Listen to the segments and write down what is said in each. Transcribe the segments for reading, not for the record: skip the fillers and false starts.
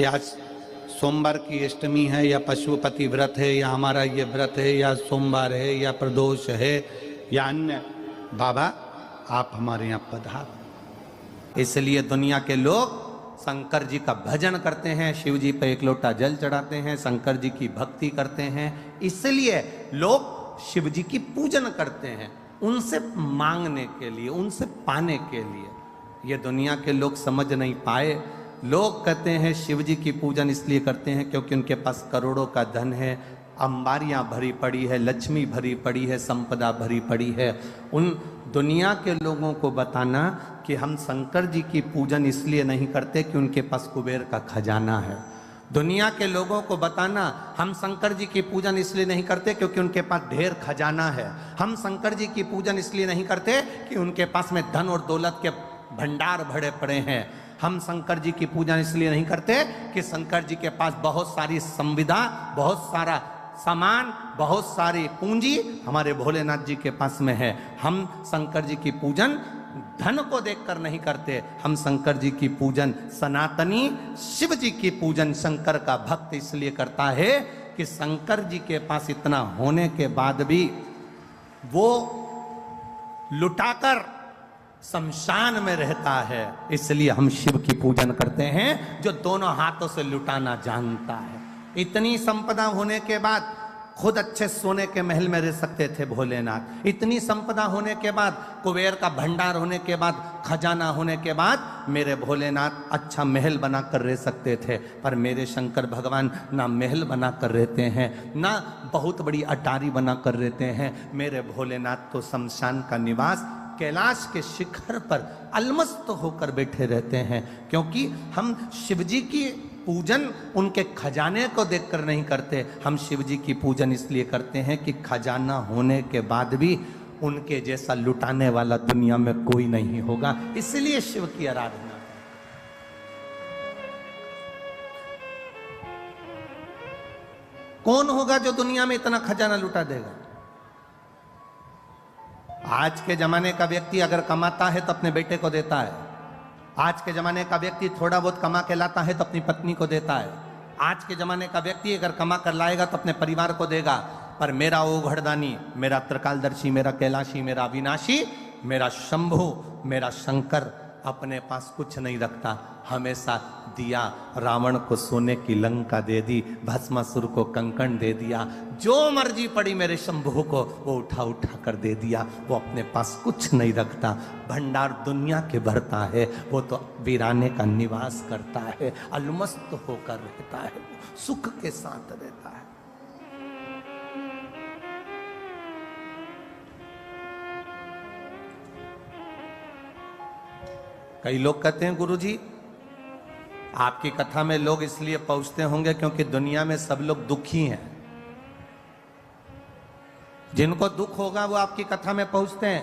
कि आज सोमवार की अष्टमी है या पशुपति व्रत है या हमारा ये व्रत है या सोमवार है या प्रदोष है या अन्य, बाबा आप हमारे यहाँ पधारो। इसलिए दुनिया के लोग शंकर जी का भजन करते हैं, शिव जी पे एक लोटा जल चढ़ाते हैं, शंकर जी की भक्ति करते हैं। इसलिए लोग शिव जी की पूजन करते हैं, उनसे मांगने के लिए, उनसे पाने के लिए। ये दुनिया के लोग समझ नहीं पाए। लोग कहते हैं शिव जी की पूजन इसलिए करते हैं क्योंकि उनके पास करोड़ों का धन है, अंबारियां भरी पड़ी है, लक्ष्मी भरी पड़ी है, संपदा भरी पड़ी है। उन दुनिया के लोगों को बताना कि हम शंकर जी की पूजन इसलिए नहीं करते कि उनके पास कुबेर का खजाना है। दुनिया के लोगों को बताना हम शंकर जी की पूजन इसलिए नहीं करते क्योंकि उनके पास ढेर खजाना है। हम शंकर जी की पूजन इसलिए नहीं करते कि उनके पास में धन और दौलत के भंडार भरे पड़े हैं। हम शंकर जी की पूजन इसलिए नहीं करते कि शंकर जी के पास बहुत सारी संविदा, बहुत सारा सामान, बहुत सारी पूंजी हमारे भोलेनाथ जी के पास में है। हम शंकर जी की पूजन धन को देखकर नहीं करते, हम शंकर जी की पूजन सनातनी शिव जी की पूजन शंकर का भक्त इसलिए करता है कि शंकर जी के पास इतना होने के बाद भी वो लुटाकर शमशान में रहता है। इसलिए हम शिव की पूजन करते हैं जो दोनों हाथों से लुटाना जानता है। इतनी संपदा होने के बाद खुद अच्छे सोने के महल में रह सकते थे भोलेनाथ। इतनी संपदा होने के बाद, कुबेर का भंडार होने के बाद, खजाना होने के बाद मेरे भोलेनाथ अच्छा महल बना कर रह सकते थे। पर मेरे शंकर भगवान ना महल बना कर रहते हैं, ना बहुत बड़ी अटारी बना कर रहते हैं। मेरे भोलेनाथ तो शमशान का निवास कैलाश के शिखर पर अलमस्त होकर बैठे रहते हैं। क्योंकि हम शिव जी की पूजन उनके खजाने को देखकर नहीं करते, हम शिव जी की पूजन इसलिए करते हैं कि खजाना होने के बाद भी उनके जैसा लुटाने वाला दुनिया में कोई नहीं होगा। इसलिए शिव की आराधना। कौन होगा जो दुनिया में इतना खजाना लुटा देगा? आज के जमाने का व्यक्ति अगर कमाता है तो अपने बेटे को देता है। आज के जमाने का व्यक्ति थोड़ा बहुत कमा के लाता है तो अपनी पत्नी को देता है। आज के जमाने का व्यक्ति अगर कमा कर लाएगा तो अपने परिवार को देगा। पर मेरा ओघड़दानी, मेरा त्रिकालदर्शी, मेरा कैलाशी, मेरा अविनाशी, मेरा शंभु, मेरा शंकर अपने पास कुछ नहीं रखता। हमेशा दिया, रावण को सोने की लंका दे दी, भस्मासुर को कंकण दे दिया, जो मर्जी पड़ी मेरे शंभु को वो उठा उठा कर दे दिया। वो अपने पास कुछ नहीं रखता। भंडार दुनिया के भरता है, वो तो वीराने का निवास करता है, अलमस्त होकर रहता है, सुख के साथ रहता है। कई लोग कहते हैं गुरुजी आपकी कथा में लोग इसलिए पहुंचते होंगे क्योंकि दुनिया में सब लोग दुखी हैं। जिनको दुख होगा वो आपकी कथा में पहुंचते हैं।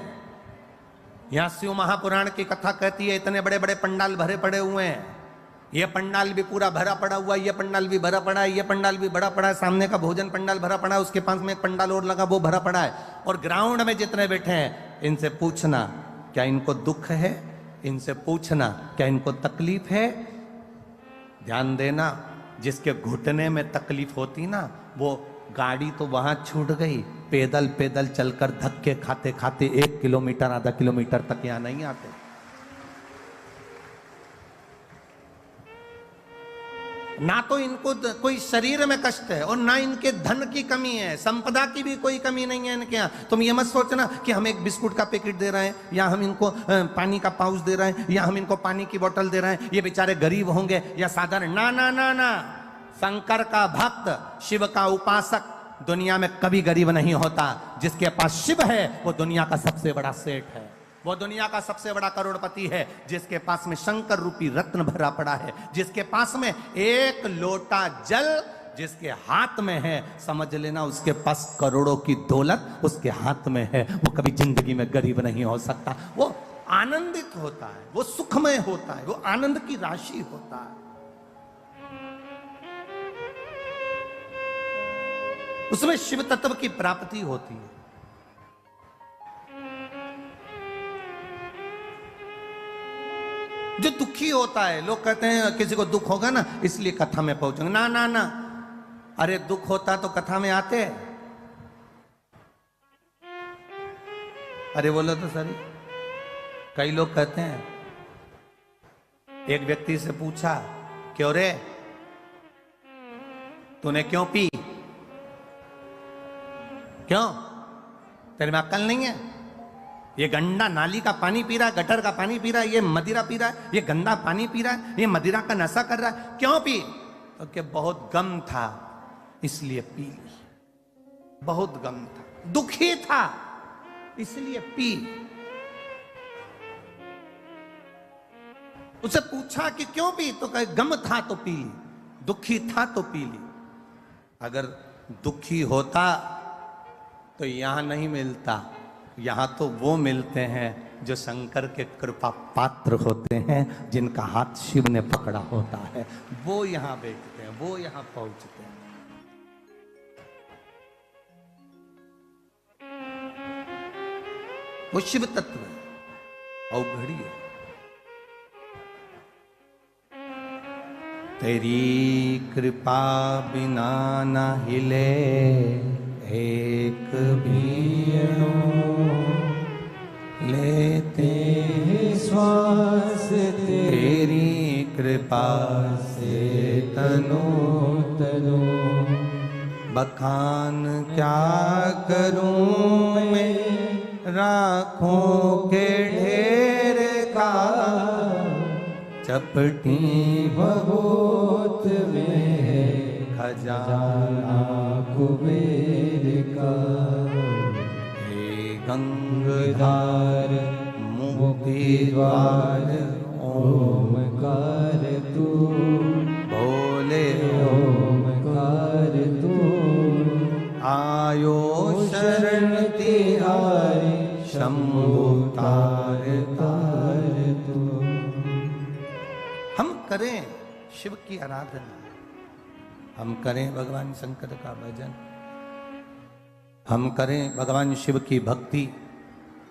यहां शिव महापुराण की कथा कहती है इतने बड़े बड़े पंडाल भरे पड़े हुए हैं, ये पंडाल भी पूरा भरा पड़ा हुआ है, ये पंडाल भी भरा पड़ा है, ये पंडाल भी भरा पड़ा है, सामने का भोजन पंडाल भरा पड़ा है, उसके पास में एक पंडाल और लगा वो भरा पड़ा है। और ग्राउंड में जितने बैठे हैं इनसे पूछना क्या इनको दुख है, इनसे पूछना क्या इनको तकलीफ है। ध्यान देना, जिसके घुटने में तकलीफ होती ना वो गाड़ी तो वहां छूट गई, पैदल पैदल चलकर धक्के खाते खाते 1 किलोमीटर आधा किलोमीटर तक यहां नहीं आते। ना तो इनको कोई शरीर में कष्ट है और ना इनके धन की कमी है, संपदा की भी कोई कमी नहीं है इनके यहाँ। तुम ये मत सोचना कि हम एक बिस्कुट का पैकेट दे रहे हैं या हम इनको पानी का पाउच दे रहे हैं या हम इनको पानी की बोतल दे रहे हैं, ये बेचारे गरीब होंगे या साधारण। ना ना ना ना, शंकर का भक्त, शिव का उपासक दुनिया में कभी गरीब नहीं होता। जिसके पास शिव है वो दुनिया का सबसे बड़ा सेठ है, वो दुनिया का सबसे बड़ा करोड़पति है। जिसके पास में शंकर रूपी रत्न भरा पड़ा है, जिसके पास में एक लोटा जल जिसके हाथ में है, समझ लेना उसके पास करोड़ों की दौलत उसके हाथ में है। वो कभी जिंदगी में गरीब नहीं हो सकता। वो आनंदित होता है, वो सुखमय होता है, वो आनंद की राशि होता है, उसमें शिव तत्व की प्राप्ति होती है। जो दुखी होता है, लोग कहते हैं किसी को दुख होगा ना इसलिए कथा में पहुंचेंगे। ना ना ना, अरे दुख होता तो कथा में आते। अरे बोलो तो सर, कई लोग कहते हैं, एक व्यक्ति से पूछा, क्यों रे तूने क्यों पी, क्यों तेरे में अक्ल नहीं है? ये गंदा नाली का पानी पी रहा है, गटर का पानी पी रहा है, ये मदिरा पी रहा है, ये गंदा पानी पी रहा है, ये मदिरा का नशा कर रहा है, क्यों पी? तो कि बहुत गम था इसलिए पी ली। बहुत गम था, दुखी था इसलिए पी। उसे पूछा कि क्यों पी, तो कहे गम था तो पी ली, दुखी था तो पी ली। अगर दुखी होता तो यहां नहीं मिलता, यहां तो वो मिलते हैं जो शंकर के कृपा पात्र होते हैं, जिनका हाथ शिव ने पकड़ा होता है, वो यहां बैठते हैं, वो यहां पहुंचते हैं। वो शिव तत्व है, अवघड़ी है। तेरी कृपा बिना न हिले एक भी लेते श्वास, तेरी कृपा से तनो तनो, बखान क्या करूं मैं राखों के ढेर का, चपटी बहुत में खजाना कुबेर का। हे गंगाधार मुक्ति द्वार ओमकार तू, बोले ओमकार तू, आयो शरण तिहारी शंभु तार तार तू। हम करें शिव की आराधना, हम करें भगवान शंकर का भजन, हम करें भगवान शिव की भक्ति,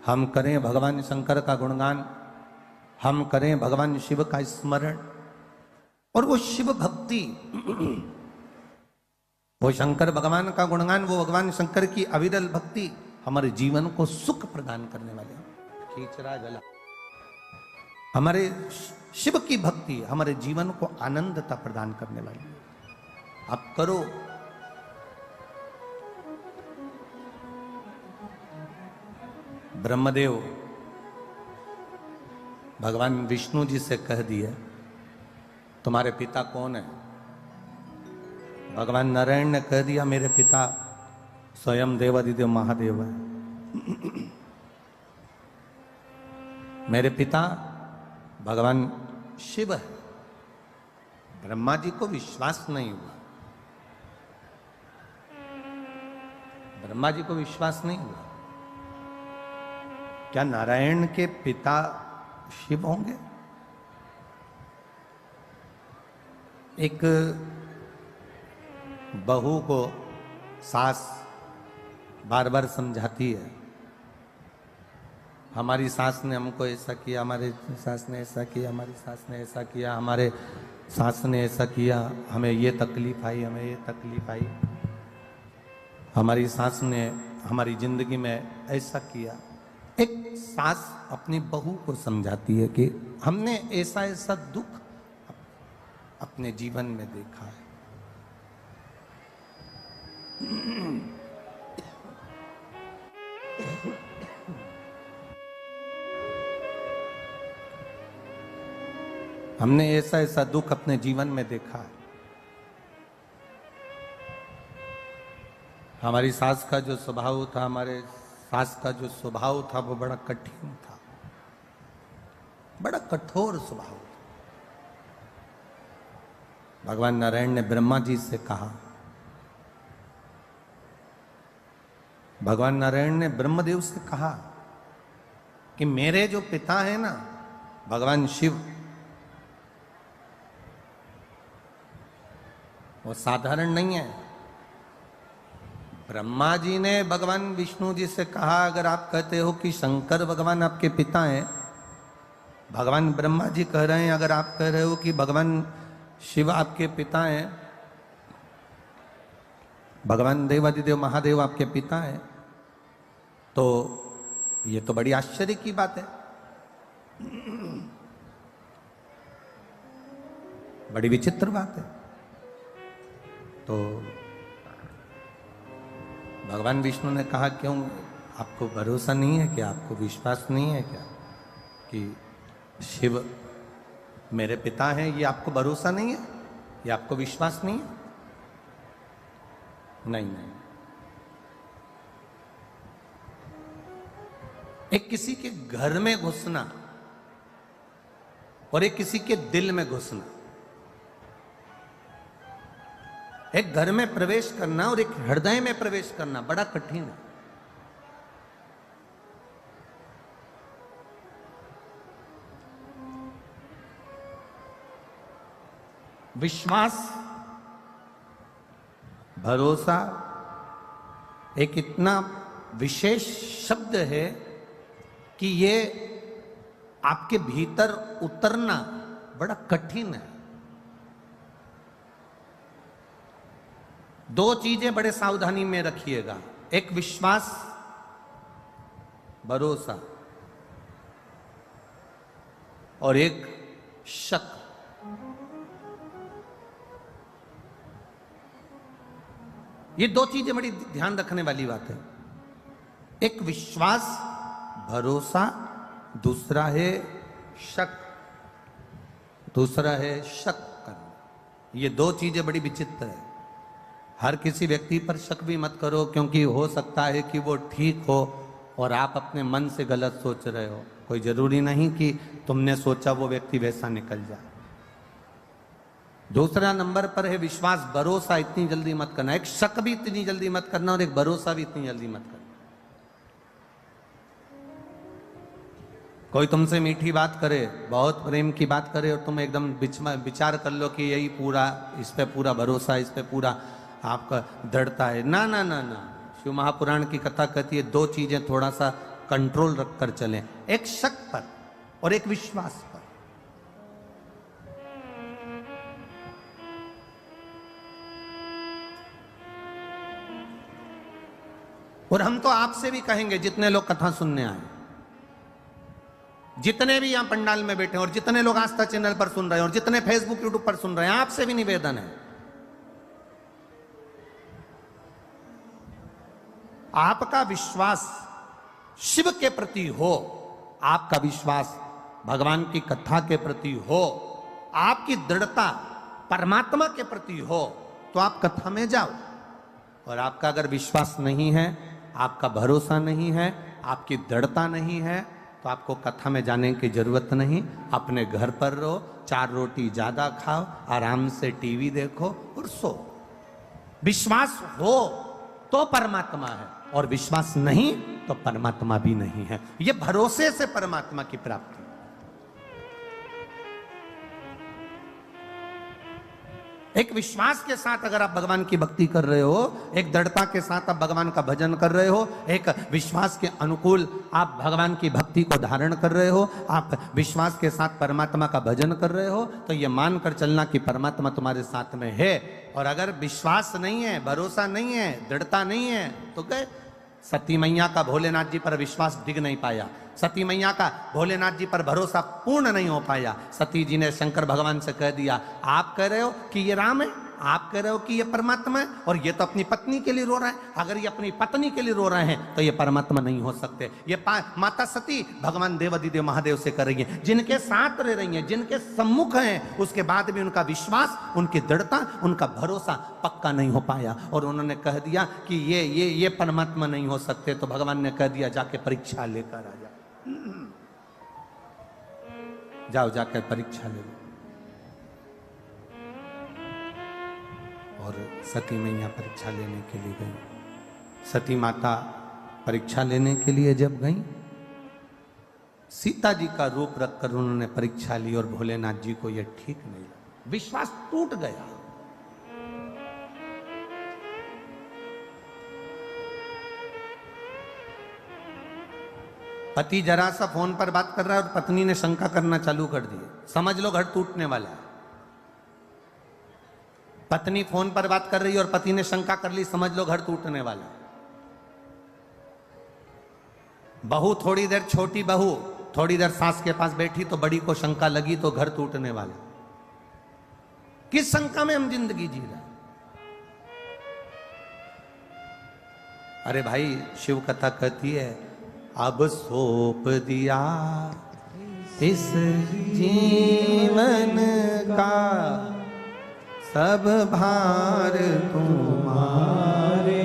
हम करें भगवान शंकर का गुणगान, हम करें भगवान शिव का स्मरण। और वो शिव भक्ति, वो शंकर भगवान का गुणगान, वो भगवान शंकर की अविरल भक्ति हमारे जीवन को सुख प्रदान करने वाले। खींचरा जला, हमारे शिव की भक्ति हमारे जीवन को आनंदता प्रदान करने वाली। आप करो, ब्रह्मदेव भगवान विष्णु जी से कह दिया, तुम्हारे पिता कौन है? भगवान नारायण ने कह दिया, मेरे पिता स्वयं देवादिदेव महादेव है। मेरे पिता भगवान शिव है। ब्रह्मा जी को विश्वास नहीं हुआ, ब्रह्मा जी को विश्वास नहीं हुआ, क्या नारायण के पिता शिव होंगे? एक बहू को सास बार बार समझाती है, हमारी सास ने हमको ऐसा किया, हमारे सास ने ऐसा किया, हमारी सास ने ऐसा किया, हमारे सास ने ऐसा किया, हमें ये तकलीफ आई, हमें ये तकलीफ आई, हमारी सास ने हमारी जिंदगी में ऐसा किया। एक सास अपनी बहू को समझाती है कि हमने ऐसा ऐसा दुख अपने जीवन में देखा है। हमने ऐसा ऐसा दुख अपने जीवन में देखा है। हमारी सास का जो स्वभाव था, हमारे सास का जो स्वभाव था वो बड़ा कठिन था, बड़ा कठोर स्वभाव था। भगवान नारायण ने ब्रह्मा जी से कहा, भगवान नारायण ने ब्रह्मदेव से कहा कि मेरे जो पिता है ना भगवान शिव, वो साधारण नहीं है। ब्रह्मा जी ने भगवान विष्णु जी से कहा, अगर आप कहते हो कि शंकर भगवान आपके पिता हैं, भगवान ब्रह्मा जी कह रहे हैं, अगर आप कह रहे हो कि भगवान शिव आपके पिता हैं, भगवान देवादिदेव महादेव आपके पिता हैं, तो ये तो बड़ी आश्चर्य की बात है, बड़ी विचित्र बात है। तो भगवान विष्णु ने कहा, क्यों आपको भरोसा नहीं है क्या, आपको विश्वास नहीं है क्या कि शिव मेरे पिता हैं? ये आपको भरोसा नहीं है, ये आपको विश्वास नहीं है? नहीं नहीं। एक किसी के घर में घुसना और एक किसी के दिल में घुसना, एक घर में प्रवेश करना और एक हृदय में प्रवेश करना बड़ा कठिन है। विश्वास, भरोसा एक इतना विशेष शब्द है कि ये आपके भीतर उतरना बड़ा कठिन है। दो चीजें बड़े सावधानी में रखिएगा, एक विश्वास, भरोसा, और एक शक। ये दो चीजें बड़ी ध्यान रखने वाली बात है। एक विश्वास, भरोसा, दूसरा है शक, दूसरा है शक करना। ये दो चीजें बड़ी विचित्र है। हर किसी व्यक्ति पर शक भी मत करो, क्योंकि हो सकता है कि वो ठीक हो और आप अपने मन से गलत सोच रहे हो। कोई जरूरी नहीं कि तुमने सोचा वो व्यक्ति वैसा निकल जाए। दूसरा नंबर पर है विश्वास, भरोसा इतनी जल्दी मत करना। एक शक भी इतनी जल्दी मत करना और एक भरोसा भी इतनी जल्दी मत करना। कोई तुमसे मीठी बात करे, बहुत प्रेम की बात करे, और तुम एकदम विचार कर लो कि यही पूरा, इस पे पूरा भरोसा, इस पे पूरा आपका दृढ़ता है। ना ना ना ना, शिव महापुराण की कथा कहती है दो चीजें थोड़ा सा कंट्रोल रखकर चलें, एक शक पर और एक विश्वास पर। और हम तो आपसे भी कहेंगे, जितने लोग कथा सुनने आए, जितने भी यहां पंडाल में बैठे और जितने लोग आस्था चैनल पर सुन रहे हैं और जितने फेसबुक यूट्यूब पर सुन रहे हैं, आपसे भी निवेदन है, आपका विश्वास शिव के प्रति हो, आपका विश्वास भगवान की कथा के प्रति हो, आपकी दृढ़ता परमात्मा के प्रति हो, तो आप कथा में जाओ। और आपका अगर विश्वास नहीं है, आपका भरोसा नहीं है, आपकी दृढ़ता नहीं है, तो आपको कथा में जाने की जरूरत नहीं। अपने घर पर रहो, 4 रोटी ज्यादा खाओ, आराम से टीवी देखो और सो। विश्वास हो तो परमात्मा है, और विश्वास नहीं तो परमात्मा भी नहीं है। यह भरोसे से परमात्मा की प्राप्ति। एक विश्वास के साथ अगर आप भगवान की भक्ति कर रहे हो, एक दृढ़ता के साथ आप भगवान का भजन कर रहे हो, एक विश्वास के अनुकूल आप भगवान की भक्ति को धारण कर रहे हो, आप विश्वास के साथ परमात्मा का भजन कर रहे हो, तो ये मानकर चलना कि परमात्मा तुम्हारे साथ में है। और अगर विश्वास नहीं है, भरोसा नहीं है, दृढ़ता नहीं है, तो गए। सती मैया का भोलेनाथ जी पर विश्वास डिग नहीं पाया, सती मैया का भोलेनाथ जी पर भरोसा पूर्ण नहीं हो पाया। सती जी ने शंकर भगवान से कह दिया, आप कह रहे हो कि ये राम है, आप कह रहे हो कि ये परमात्मा है, और ये तो अपनी पत्नी के लिए रो रहा है। अगर ये अपनी पत्नी के लिए रो रहे हैं तो ये परमात्मा नहीं हो सकते। ये माता सती भगवान देवादिदेव महादेव से कर रही है, जिनके साथ रह रही हैं, जिनके सम्मुख हैं, उसके बाद भी उनका विश्वास, उनकी दृढ़ता, उनका भरोसा पक्का नहीं हो पाया। और उन्होंने कह दिया कि ये परमात्मा नहीं हो सकते। तो भगवान ने कह दिया, जाके परीक्षा लेकर आ जाओ, जाओ जाकर परीक्षा ले लो। और सती मैया परीक्षा लेने के लिए गई। सती माता परीक्षा लेने के लिए जब गई, सीता जी का रूप रखकर उन्होंने परीक्षा ली, और भोलेनाथ जी को यह ठीक नहीं लगा, विश्वास टूट गया। पति जरा सा फोन पर बात कर रहा है और पत्नी ने शंका करना चालू कर दी, समझ लो घर टूटने वाला है। पत्नी फोन पर बात कर रही है और पति ने शंका कर ली, समझ लो घर टूटने वाला है। बहू थोड़ी देर, छोटी बहू थोड़ी देर सास के पास बैठी तो बड़ी को शंका लगी तो घर टूटने वाला। किस शंका में हम जिंदगी जी रहे हैं? अरे भाई, शिव कथा कहती है, अब सौंप दिया इस जीवन का सब भार तुम्हारे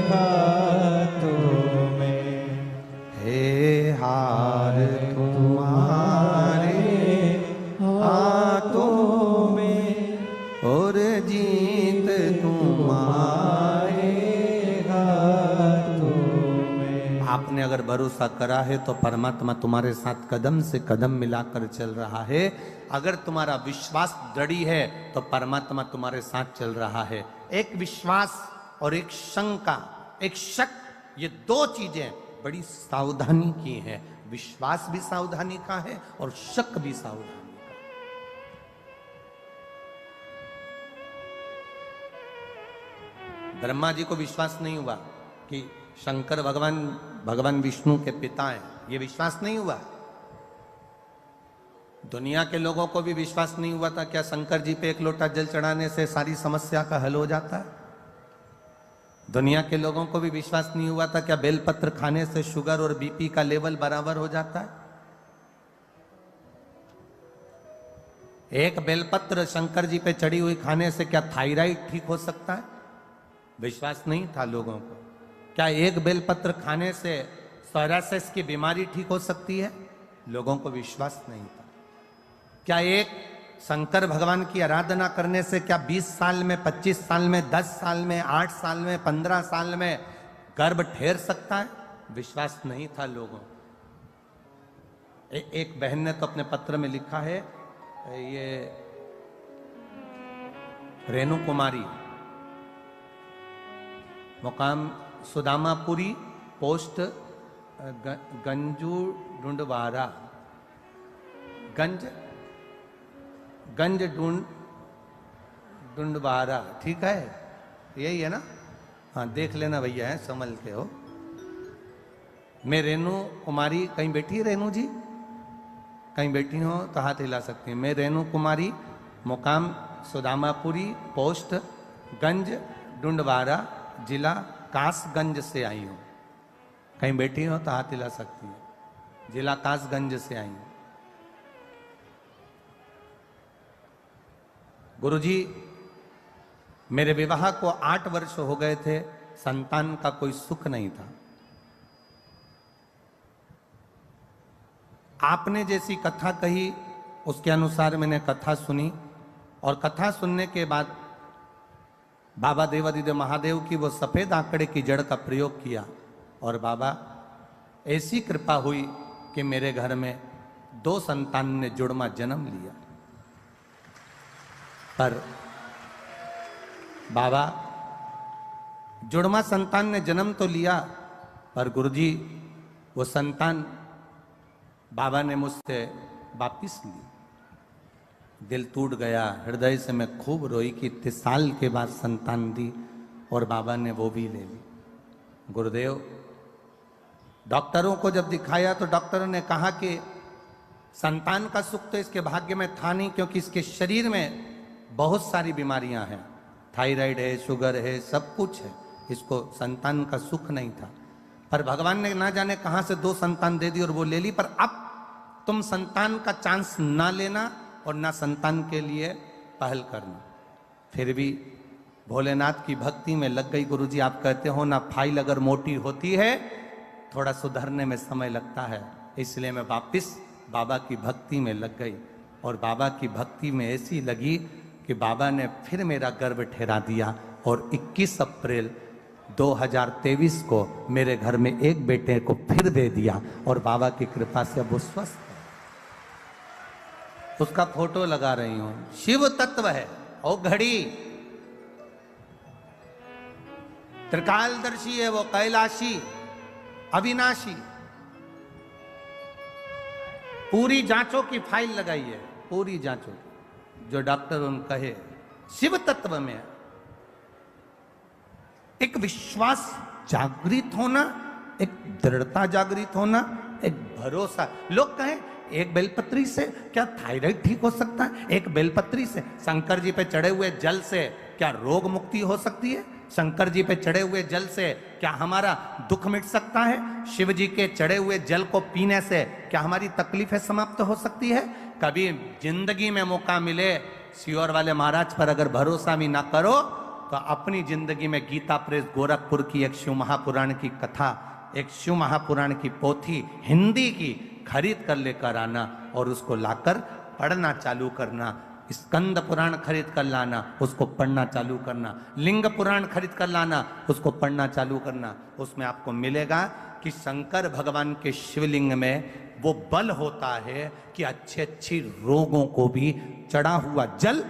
हाथों में, हे हार तुम्हारे हाथों में और जीत तुम्हारे हाथों में। आपने अगर भरोसा करा है तो परमात्मा तुम्हारे साथ कदम से कदम मिलाकर चल रहा है। अगर तुम्हारा विश्वास दृढ़ है तो परमात्मा तुम्हारे साथ चल रहा है। एक विश्वास और एक शंका, एक शक, ये दो चीजें बड़ी सावधानी की है। विश्वास भी सावधानी का है और शक भी सावधानी का। ब्रह्मा जी को विश्वास नहीं हुआ कि शंकर भगवान विष्णु के पिता हैं, ये विश्वास नहीं हुआ। दुनिया के लोगों को भी विश्वास नहीं हुआ था क्या शंकर जी पे एक लोटा जल चढ़ाने से सारी समस्या का हल हो जाता है। दुनिया के लोगों को भी विश्वास नहीं हुआ था क्या बेलपत्र खाने से शुगर और बीपी का लेवल बराबर हो जाता है। एक बेलपत्र शंकर जी पे चढ़ी हुई खाने से क्या थायराइड ठीक हो सकता है? विश्वास नहीं था लोगों को। क्या एक बेलपत्र खाने से सोरायसिस की बीमारी ठीक हो सकती है? लोगों को विश्वास नहीं था। क्या एक शंकर भगवान की आराधना करने से क्या 20 साल में, 25 साल में, 10 साल में, 8 साल में, 15 साल में गर्भ ठहर सकता है? विश्वास नहीं था लोगों। एक बहन ने तो अपने पत्र में लिखा है, ये रेणु कुमारी, मुकाम सुदामापुरी, पोस्ट गंजू ढूंढवारा, गंज ढूंढवारा, ठीक है, यही है ना? हाँ, देख लेना भैया, है संभल के हो। मैं रेणु कुमारी, कहीं बैठी है रेणु जी? कहीं बैठी हो तो हाथ हिला सकती है। मैं रेणु कुमारी, मुकाम सुदामापुरी, पोस्ट गंज ढूंढवारा, जिला कासगंज से आई हूँ। कहीं बैठी हो तो हाथ हिला सकती है। जिला कासगंज से आई हूँ। गुरुजी, मेरे विवाह को 8 वर्ष हो गए थे, संतान का कोई सुख नहीं था। आपने जैसी कथा कही उसके अनुसार मैंने कथा सुनी और कथा सुनने के बाद बाबा देवादिदेव महादेव की वो सफेद आंकड़े की जड़ का प्रयोग किया और बाबा ऐसी कृपा हुई कि मेरे घर में 2 संतान ने जुड़वा जन्म लिया। पर बाबा, जुड़वा संतान ने जन्म तो लिया, पर गुरुजी वो संतान बाबा ने मुझसे वापिस ली। दिल टूट गया, हृदय से मैं खूब रोई कि इतने साल के बाद संतान दी और बाबा ने वो भी ले ली। गुरुदेव, डॉक्टरों को जब दिखाया तो डॉक्टरों ने कहा कि संतान का सुख तो इसके भाग्य में था नहीं, क्योंकि इसके शरीर में बहुत सारी बीमारियां हैं, थायराइड है, शुगर है, सब कुछ है, इसको संतान का सुख नहीं था। पर भगवान ने ना जाने कहां से 2 संतान दे दी और वो ले ली। पर अब तुम संतान का चांस ना लेना और ना संतान के लिए पहल करना। फिर भी भोलेनाथ की भक्ति में लग गई। गुरुजी, आप कहते हो ना, फाइल अगर मोटी होती है थोड़ा सुधरने में समय लगता है, इसलिए मैं वापिस बाबा की भक्ति में लग गई। और बाबा की भक्ति में ऐसी लगी कि बाबा ने फिर मेरा गर्भ ठहरा दिया और 21 अप्रैल 2023 को मेरे घर में एक बेटे को फिर दे दिया और बाबा की कृपा से अब वो स्वस्थ है। उसका फोटो लगा रही हूं। शिव तत्व है और घड़ी त्रिकालदर्शी है, वो कैलाशी, अविनाशी। पूरी जांचों की फाइल लगाई है, पूरी जांचों की, जो डॉक्टर उन कहे शिव तत्व में एक विश्वास जागृत होना, एक दृढ़ता जागृत होना, एक भरोसा। लोग कहें एक बेलपत्री से क्या थायराइड ठीक हो सकता है? एक बेलपत्री से, शंकर जी पे चढ़े हुए जल से क्या रोग मुक्ति हो सकती है? शंकर जी पे चढ़े हुए जल से क्या हमारा दुख मिट सकता है? शिव जी के चढ़े हुए जल को पीने से क्या हमारी तकलीफें समाप्त हो सकती है? कभी जिंदगी में मौका मिले, सियोर वाले महाराज पर अगर भरोसा भी ना करो तो अपनी जिंदगी में गीता प्रेस गोरखपुर की एक शिव महापुराण की कथा, एक शिव महापुराण की पोथी हिंदी की खरीद कर लेकर आना और उसको लाकर पढ़ना चालू करना। स्कंद पुराण खरीद कर लाना, उसको पढ़ना चालू करना। लिंग पुराण खरीद कर लाना, उसको पढ़ना चालू करना। उसमें आपको मिलेगा कि शंकर भगवान के शिवलिंग में वो बल होता है कि अच्छे अच्छी रोगों को भी चढ़ा हुआ जल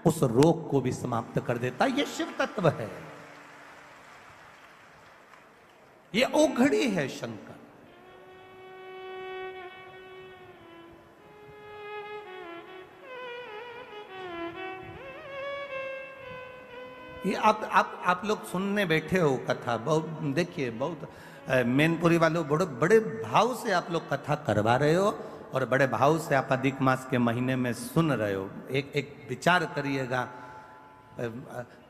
उस रोग को भी समाप्त कर देता है। ये शिव तत्व है, ये ओघड़ी है शंकर। ये आप लोग सुनने बैठे हो कथा, बहुत देखिए, बहुत मैनपुरी वालों बड़े बड़े भाव से आप लोग कथा करवा रहे हो और बड़े भाव से आप अधिक मास के महीने में सुन रहे हो। एक विचार करिएगा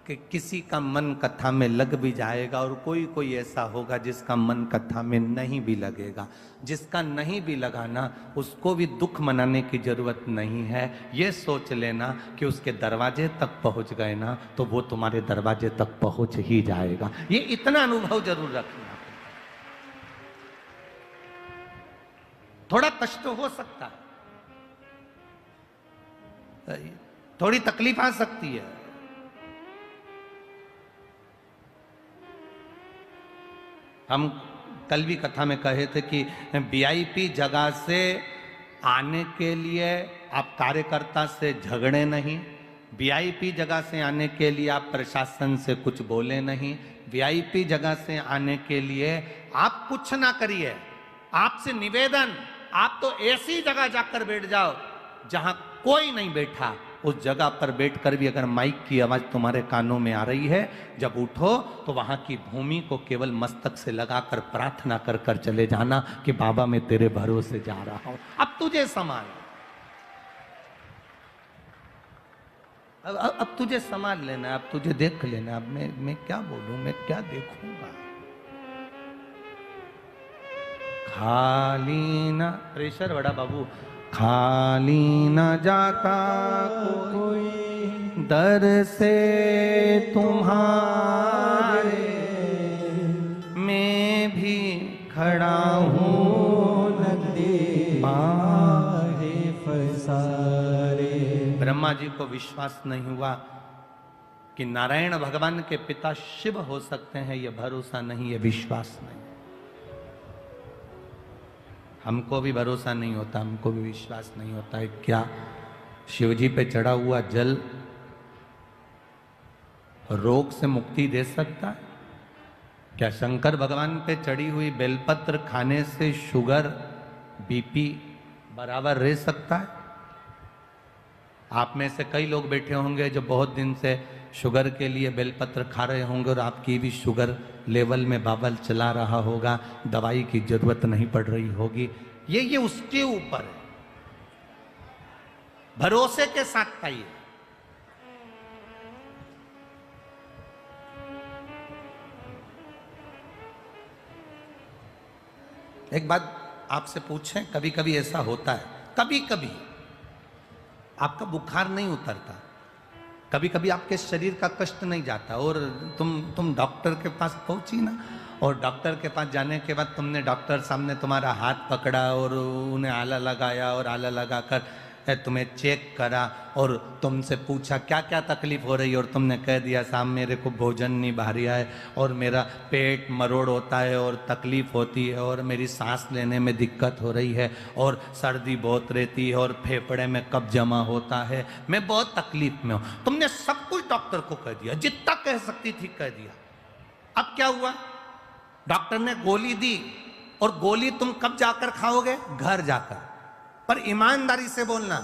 कि किसी का मन कथा में लग भी जाएगा और कोई कोई ऐसा होगा जिसका मन कथा में नहीं भी लगेगा। जिसका नहीं भी लगाना, उसको भी दुख मनाने की जरूरत नहीं है। ये सोच लेना कि उसके दरवाजे तक पहुंच गए ना तो वो तुम्हारे दरवाजे तक पहुंच ही जाएगा। ये इतना अनुभव जरूर रखना। थोड़ा कष्ट हो सकता है, थोड़ी तकलीफ आ सकती है, हम कल भी कथा में कहे थे कि वीआईपी जगह से आने के लिए आप कार्यकर्ता से झगड़े नहीं, वीआईपी जगह से आने के लिए आप प्रशासन से कुछ बोले नहीं, वीआईपी जगह से आने के लिए आप कुछ ना करिए। आपसे निवेदन, आप तो ऐसी जगह जाकर बैठ जाओ जहां कोई नहीं बैठा। उस जगह पर बैठकर भी अगर माइक की आवाज तुम्हारे कानों में आ रही है, जब उठो तो वहां की भूमि को केवल मस्तक से लगाकर प्रार्थना कर कर चले जाना कि बाबा मैं तेरे भरोसे जा रहा हूं, अब तुझे संभाल, अब तुझे संभाल लेना, अब तुझे देख लेना। अब मैं क्या बोलूं, मैं क्या देखूंगा। खाली ना प्रेशर बड़ा बाबू, खाली न जाता कोई दर से तुम्हारे, मैं भी खड़ा हूँ नदी बाहे फसारे। ब्रह्मा जी को विश्वास नहीं हुआ कि नारायण भगवान के पिता शिव हो सकते हैं। यह भरोसा नहीं, यह विश्वास नहीं। हमको भी भरोसा नहीं होता, हमको भी विश्वास नहीं होता है क्या शिव जी पे चढ़ा हुआ जल रोग से मुक्ति दे सकता है? क्या शंकर भगवान पे चढ़ी हुई बेलपत्र खाने से शुगर बीपी बराबर रह सकता है? आप में से कई लोग बैठे होंगे जो बहुत दिन से शुगर के लिए बेलपत्र खा रहे होंगे और आपकी भी शुगर लेवल में बाबल चला रहा होगा, दवाई की जरूरत नहीं पड़ रही होगी। ये उसके ऊपर है, भरोसे के साथ खाइए। एक बात आपसे पूछें, कभी कभी ऐसा होता है, कभी कभी आपका बुखार नहीं उतरता, कभी कभी आपके शरीर का कष्ट नहीं जाता और तुम डॉक्टर के पास पहुंची ना, और डॉक्टर के पास जाने के बाद तुमने डॉक्टर सामने तुम्हारा हाथ पकड़ा और उन्हें आला लगाया और आला लगाकर तुम्हें चेक करा और तुमसे पूछा क्या क्या तकलीफ हो रही है और तुमने कह दिया साहब मेरे को भोजन नहीं भारिया है और मेरा पेट मरोड़ होता है और तकलीफ होती है और मेरी सांस लेने में दिक्कत हो रही है और सर्दी बहुत रहती है और फेफड़े में कब्ज जमा होता है, मैं बहुत तकलीफ में हूँ। तुमने सब कुछ डॉक्टर को कह दिया, जितना कह सकती थी कह दिया। अब क्या हुआ? डॉक्टर ने गोली दी और गोली तुम कब जाकर खाओगे? घर जाकर। पर ईमानदारी से बोलना,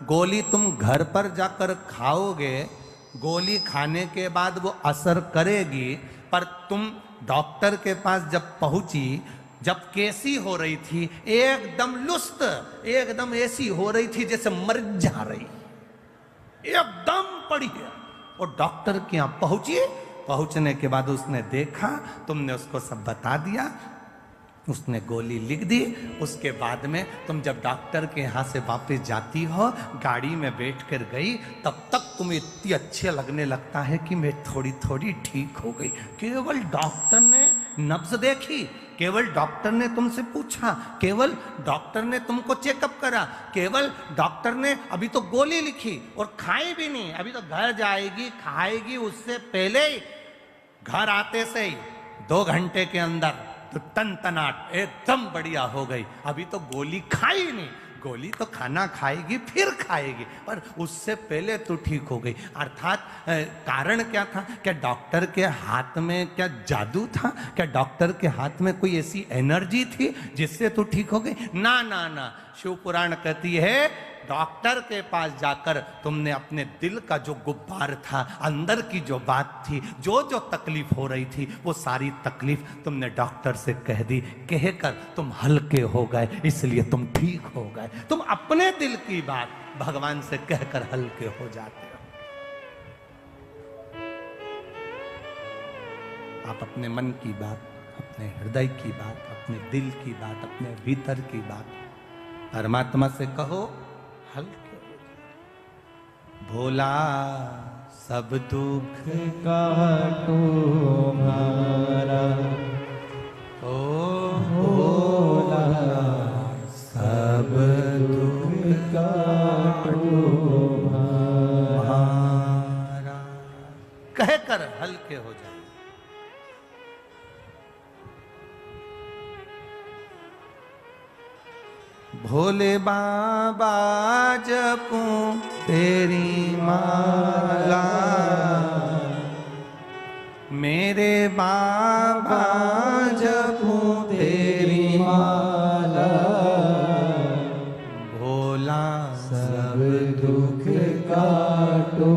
गोली तुम घर पर जाकर खाओगे, गोली खाने के बाद वो असर करेगी, पर तुम डॉक्टर के पास जब पहुंची, जब कैसी हो रही थी, एकदम लुस्त, एकदम ऐसी हो रही थी जैसे मर जा रही, एकदम पड़ी है। और डॉक्टर के यहां पहुंची, पहुंचने के बाद उसने देखा, तुमने उसको सब बता दिया, उसने गोली लिख दी। उसके बाद में तुम जब डॉक्टर के यहाँ से वापस जाती हो, गाड़ी में बैठ कर गई, तब तक तुम्हें इतनी अच्छे लगने लगता है कि मैं थोड़ी थोड़ी ठीक हो गई। केवल डॉक्टर ने नब्ज देखी, केवल डॉक्टर ने तुमसे पूछा, केवल डॉक्टर ने तुमको चेकअप करा, केवल डॉक्टर ने अभी तो गोली लिखी और खाई भी नहीं, अभी तो घर जाएगी खाएगी, उससे पहले ही घर आते से ही 2 घंटे के अंदर तो तनाट एकदम बढ़िया हो गई। अभी तो गोली खाई नहीं, गोली तो खाना खाएगी फिर खाएगी, पर उससे पहले तो ठीक हो गई। अर्थात कारण क्या था? क्या डॉक्टर के हाथ में क्या जादू था? क्या डॉक्टर के हाथ में कोई ऐसी एनर्जी थी जिससे तो ठीक हो गई? ना ना ना, शिव पुराण कहती है डॉक्टर के पास जाकर तुमने अपने दिल का जो गुब्बार था, अंदर की जो बात थी, जो जो तकलीफ हो रही थी, वो सारी तकलीफ तुमने डॉक्टर से कह दी, कहकर तुम हल्के हो गए, इसलिए तुम ठीक हो गए। तुम अपने दिल की बात भगवान से कहकर हल्के हो जाते हो। आप अपने मन की बात, अपने हृदय की बात, अपने दिल की बात, अपने भीतर की बात परमात्मा से कहो, हल्के हो जाए। भोला सब दुख काटो हमारा, ओ भोला सब दुख काटो हमारा, कहकर हल्के हो जाए। भोले बाबा जपूं तेरी माला, मेरे बाबा जपूं तेरी माला, भोला सब दुख काटो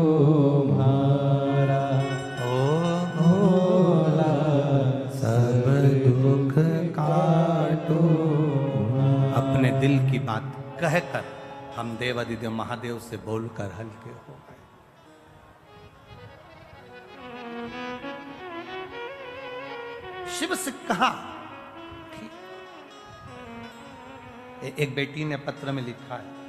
हमारा, ओ भोला सब दुख काटो। अपने दिल की बात कहकर हम देवादिदेव महादेव से बोलकर हल्के हो गए। शिव से कहा, ठीक। एक बेटी ने पत्र में लिखा है,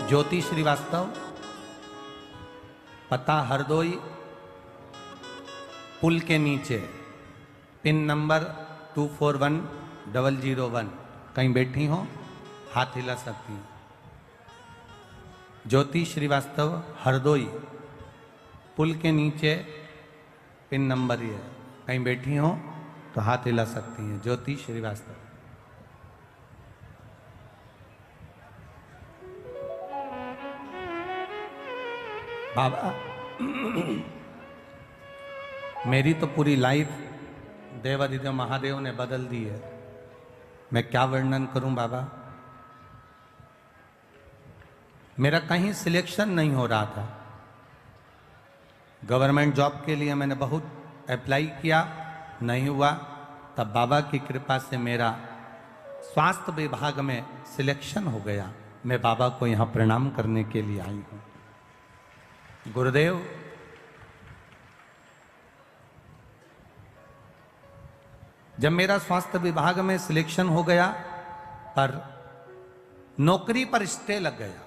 ज्योति श्रीवास्तव, पता हरदोई, पुल के नीचे, पिन नंबर 241001। कहीं बैठी हो, हाथ हिला सकती हैं। ज्योति श्रीवास्तव, हरदोई, पुल के नीचे, पिन नंबर ये, कहीं बैठी हो तो हाथ हिला सकती हैं। ज्योति श्रीवास्तव। बाबा मेरी तो पूरी लाइफ देवादिदेव महादेव ने बदल दी है, मैं क्या वर्णन करूं बाबा। मेरा कहीं सिलेक्शन नहीं हो रहा था, गवर्नमेंट जॉब के लिए मैंने बहुत अप्लाई किया, नहीं हुआ। तब बाबा की कृपा से मेरा स्वास्थ्य विभाग में सिलेक्शन हो गया। मैं बाबा को यहाँ प्रणाम करने के लिए आई हूँ। गुरुदेव, जब मेरा स्वास्थ्य विभाग में सिलेक्शन हो गया, पर नौकरी पर स्टे लग गया।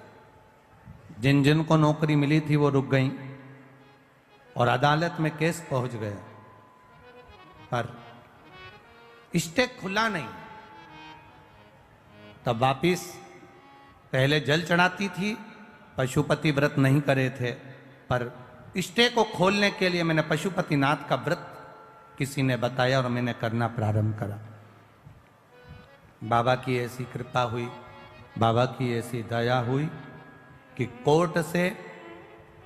जिन जिन को नौकरी मिली थी वो रुक गई और अदालत में केस पहुंच गया, पर स्टे खुला नहीं। तब वापिस पहले जल चढ़ाती थी, पशुपति व्रत नहीं करे थे, पर स्टे को खोलने के लिए मैंने पशुपतिनाथ का व्रत किसी ने बताया और मैंने करना प्रारंभ करा। बाबा की ऐसी कृपा हुई, बाबा की ऐसी दया हुई कि कोर्ट से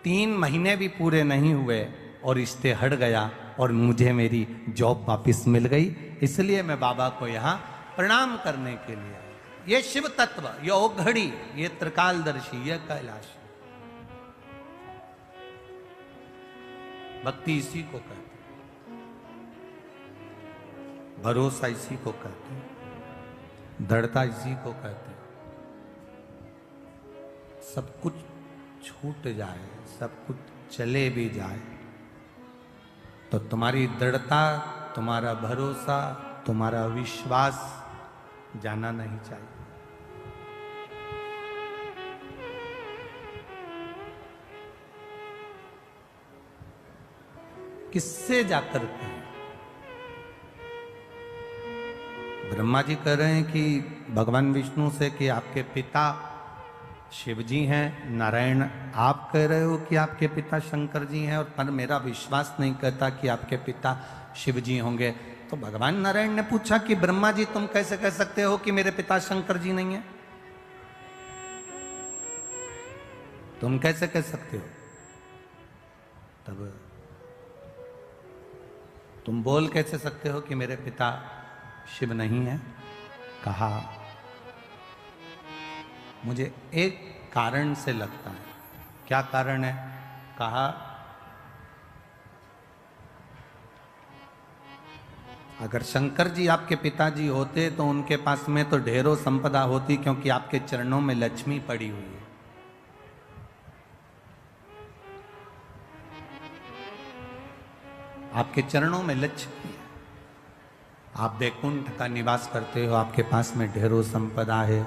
3 महीने भी पूरे नहीं हुए और रिश्ते हट गया और मुझे मेरी जॉब वापस मिल गई, इसलिए मैं बाबा को यहाँ प्रणाम करने के लिए आया। ये शिव तत्व, ये औघड़ी, ये त्रिकालदर्शी, ये कैलाश, भक्ति इसी को कहते हैं, भरोसा इसी को कहते हैं, दृढ़ता इसी को कहते हैं। सब कुछ छूट जाए, सब कुछ चले भी जाए, तो तुम्हारी दृढ़ता, तुम्हारा भरोसा, तुम्हारा विश्वास जाना नहीं चाहिए। किससे जाकर के? ब्रह्मा जी कह रहे हैं कि भगवान विष्णु से कि आपके पिता शिव जी हैं, नारायण आप कह रहे हो कि आपके पिता शंकर जी हैं, और पर मेरा विश्वास नहीं कहता कि आपके पिता शिव जी होंगे। तो भगवान नारायण ने पूछा कि ब्रह्मा जी तुम कैसे कह सकते हो कि मेरे पिता शंकर जी नहीं है? तुम कैसे कह सकते हो? तब तुम बोल कैसे सकते हो कि मेरे पिता शिव नहीं है? कहा मुझे एक कारण से लगता है। क्या कारण है? कहा अगर शंकर जी आपके पिताजी होते तो उनके पास में तो ढेरों संपदा होती, क्योंकि आपके चरणों में लक्ष्मी पड़ी हुई है। आपके चरणों में लक्ष्मी है, आप वैकुंठ का निवास करते हो, आपके पास में ढेरों संपदा है,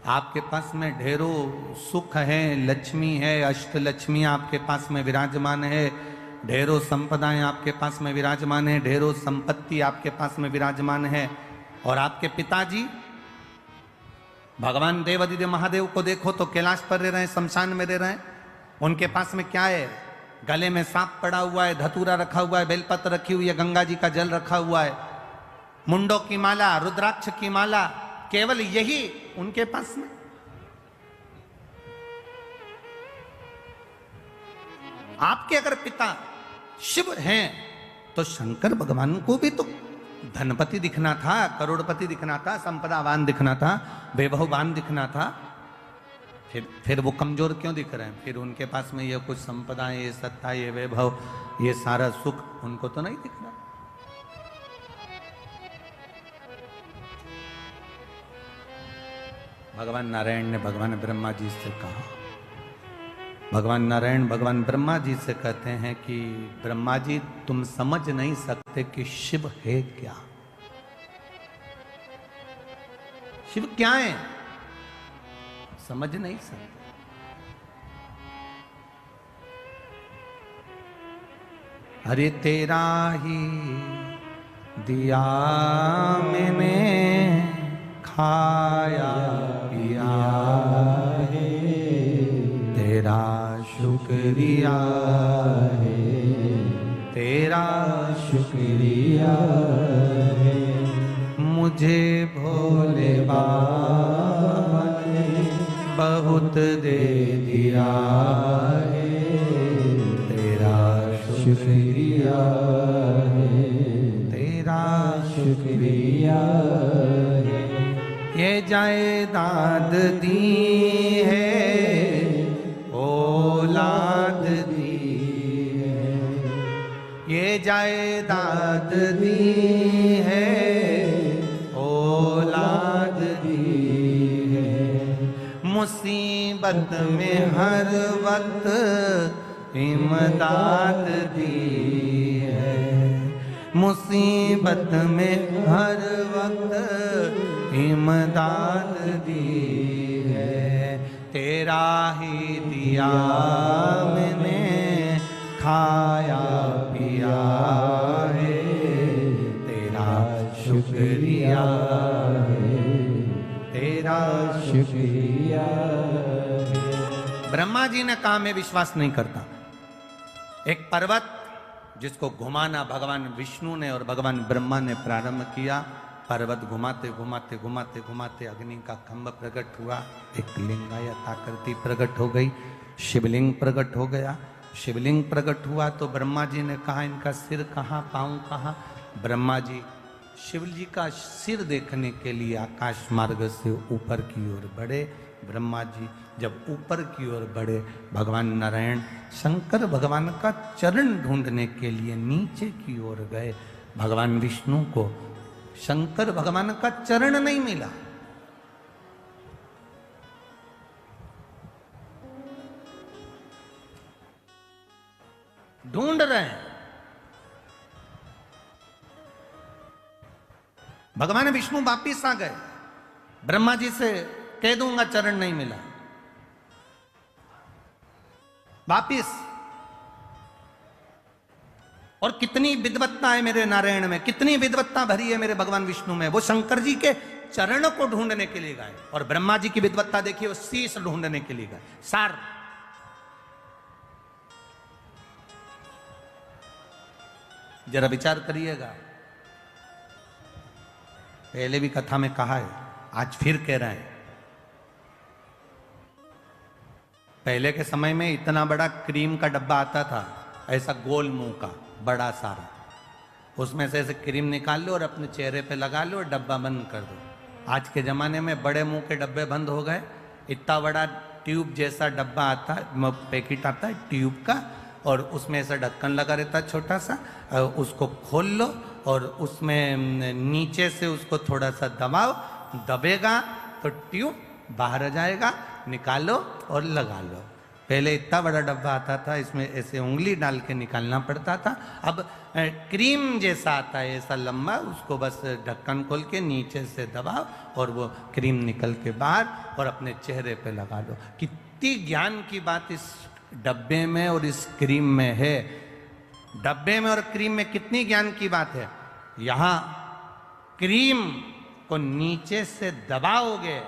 आपके पास में ढेरों सुख है, लक्ष्मी है, अष्ट लक्ष्मी आपके पास में विराजमान है, ढेरों संपदाएं आपके पास में विराजमान है, ढेरों संपत्ति आपके पास में विराजमान है। और आपके पिताजी भगवान देवादिदेव महादेव को देखो तो कैलाश पर रह रहे हैं, शमशान में रह रहे हैं। उनके पास में क्या है? गले में सांप पड़ा हुआ है, धतूरा रखा हुआ है, बेलपत्र रखी हुई है, गंगा जी का जल रखा हुआ है, मुंडों की माला, रुद्राक्ष की माला, केवल यही उनके पास में। आपके अगर पिता शिव हैं तो शंकर भगवान को भी तो धनपति दिखना था, करोड़पति दिखना था, संपदावान दिखना था, वैभववान दिखना था। फिर वो कमजोर क्यों दिख रहे हैं? फिर उनके पास में ये कुछ संपदाएं, ये सत्ता, ये वैभव, ये सारा सुख उनको तो नहीं दिख रहा। भगवान नारायण ने भगवान ब्रह्मा जी से कहा, भगवान नारायण भगवान ब्रह्मा जी से कहते हैं कि ब्रह्मा जी तुम समझ नहीं सकते कि शिव है क्या। शिव क्या है समझ नहीं सकते। अरे तेरा ही दिया मैंने खाया पिया है, तेरा शुक्रिया है, तेरा शुक्रिया है, मुझे भोले बाबा ने बहुत दे दिया है, तेरा शुक्रिया है, तेरा शुक्रिया है। ये जायदाद दी है, औलाद दी है, ये जायदाद दी है, औलाद दी है, मुसीबत में हर वक्त इमदाद दी है, मुसीबत में हर वक्त इमदाद दी है, तेरा ही दिया मैंने खाया पिया है, तेरा शुक्रिया है, तेरा शुक्रिया है। ब्रह्मा जी ने कहा मैं विश्वास नहीं करता। एक पर्वत जिसको घुमाना भगवान विष्णु ने और भगवान ब्रह्मा ने प्रारंभ किया, पर्वत घुमाते घुमाते घुमाते घुमाते अग्नि का खंभ प्रकट हुआ, एक लिंगायत आकृति प्रकट हो गई, शिवलिंग प्रकट हो गया। शिवलिंग प्रकट हुआ तो ब्रह्मा जी ने कहा इनका सिर कहाँ, पाँव कहाँ। ब्रह्मा जी शिव जी का सिर देखने के लिए आकाश मार्ग से ऊपर की ओर बढ़े। ब्रह्मा जी जब ऊपर की ओर बढ़े, भगवान नारायण शंकर भगवान का चरण ढूंढने के लिए नीचे की ओर गए। भगवान विष्णु को शंकर भगवान का चरण नहीं मिला। ढूंढ रहे हैं। भगवान विष्णु वापिस आ गए, ब्रह्मा जी से कह दूंगा चरण नहीं मिला। वापिस। और कितनी विद्वत्ता है मेरे नारायण में, कितनी विद्वत्ता भरी है मेरे भगवान विष्णु में। वो शंकर जी के चरण को ढूंढने के लिए गए। और ब्रह्मा जी की विद्वत्ता देखिए, वो शीश ढूंढने के लिए गए। सार जरा विचार करिएगा। पहले भी कथा में कहा है, आज फिर कह रहे हैं। पहले के समय में इतना बड़ा क्रीम का डब्बा आता था, ऐसा गोल मुंह का बड़ा सारा, उसमें से ऐसे क्रीम निकाल लो और अपने चेहरे पे लगा लो और डब्बा बंद कर दो। आज के जमाने में बड़े मुंह के डब्बे बंद हो गए। इतना बड़ा ट्यूब जैसा डब्बा आता है, पैकेट आता है ट्यूब का, और उसमें ऐसा ढक्कन लगा रहता है छोटा सा, उसको खोल लो और उसमें नीचे से उसको थोड़ा सा दबाओ, दबेगा तो ट्यूब बाहर आ जाएगा, निकालो और लगा लो। पहले इतना बड़ा डब्बा आता था, इसमें ऐसे उंगली डाल के निकालना पड़ता था। अब क्रीम जैसा आता है ऐसा लंबा, उसको बस ढक्कन खोल के नीचे से दबाओ और वो क्रीम निकल के बाहर और अपने चेहरे पे लगा लो। कितनी ज्ञान की बात इस डब्बे में और इस क्रीम में है। डब्बे में और क्रीम में कितनी ज्ञान की बात है। यहां क्रीम को नीचे से दबाओगे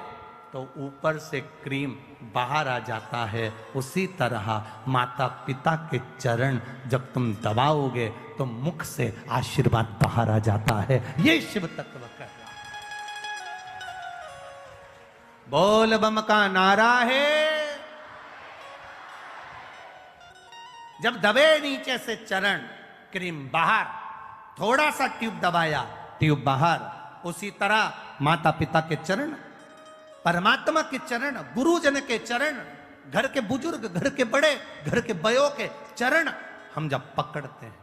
तो ऊपर से क्रीम बाहर आ जाता है। उसी तरह माता पिता के चरण जब तुम दबाओगे तो मुख से आशीर्वाद बाहर आ जाता है। ये शिव तत्व कह रहा है। बोल बम का नारा है। जब दबे नीचे से चरण, क्रीम बाहर, थोड़ा सा ट्यूब दबाया, ट्यूब बाहर। उसी तरह माता पिता के चरण, परमात्मा के चरण, गुरुजन के चरण, घर के बुजुर्ग, घर के बड़े, घर के बयों के चरण हम जब पकड़ते हैं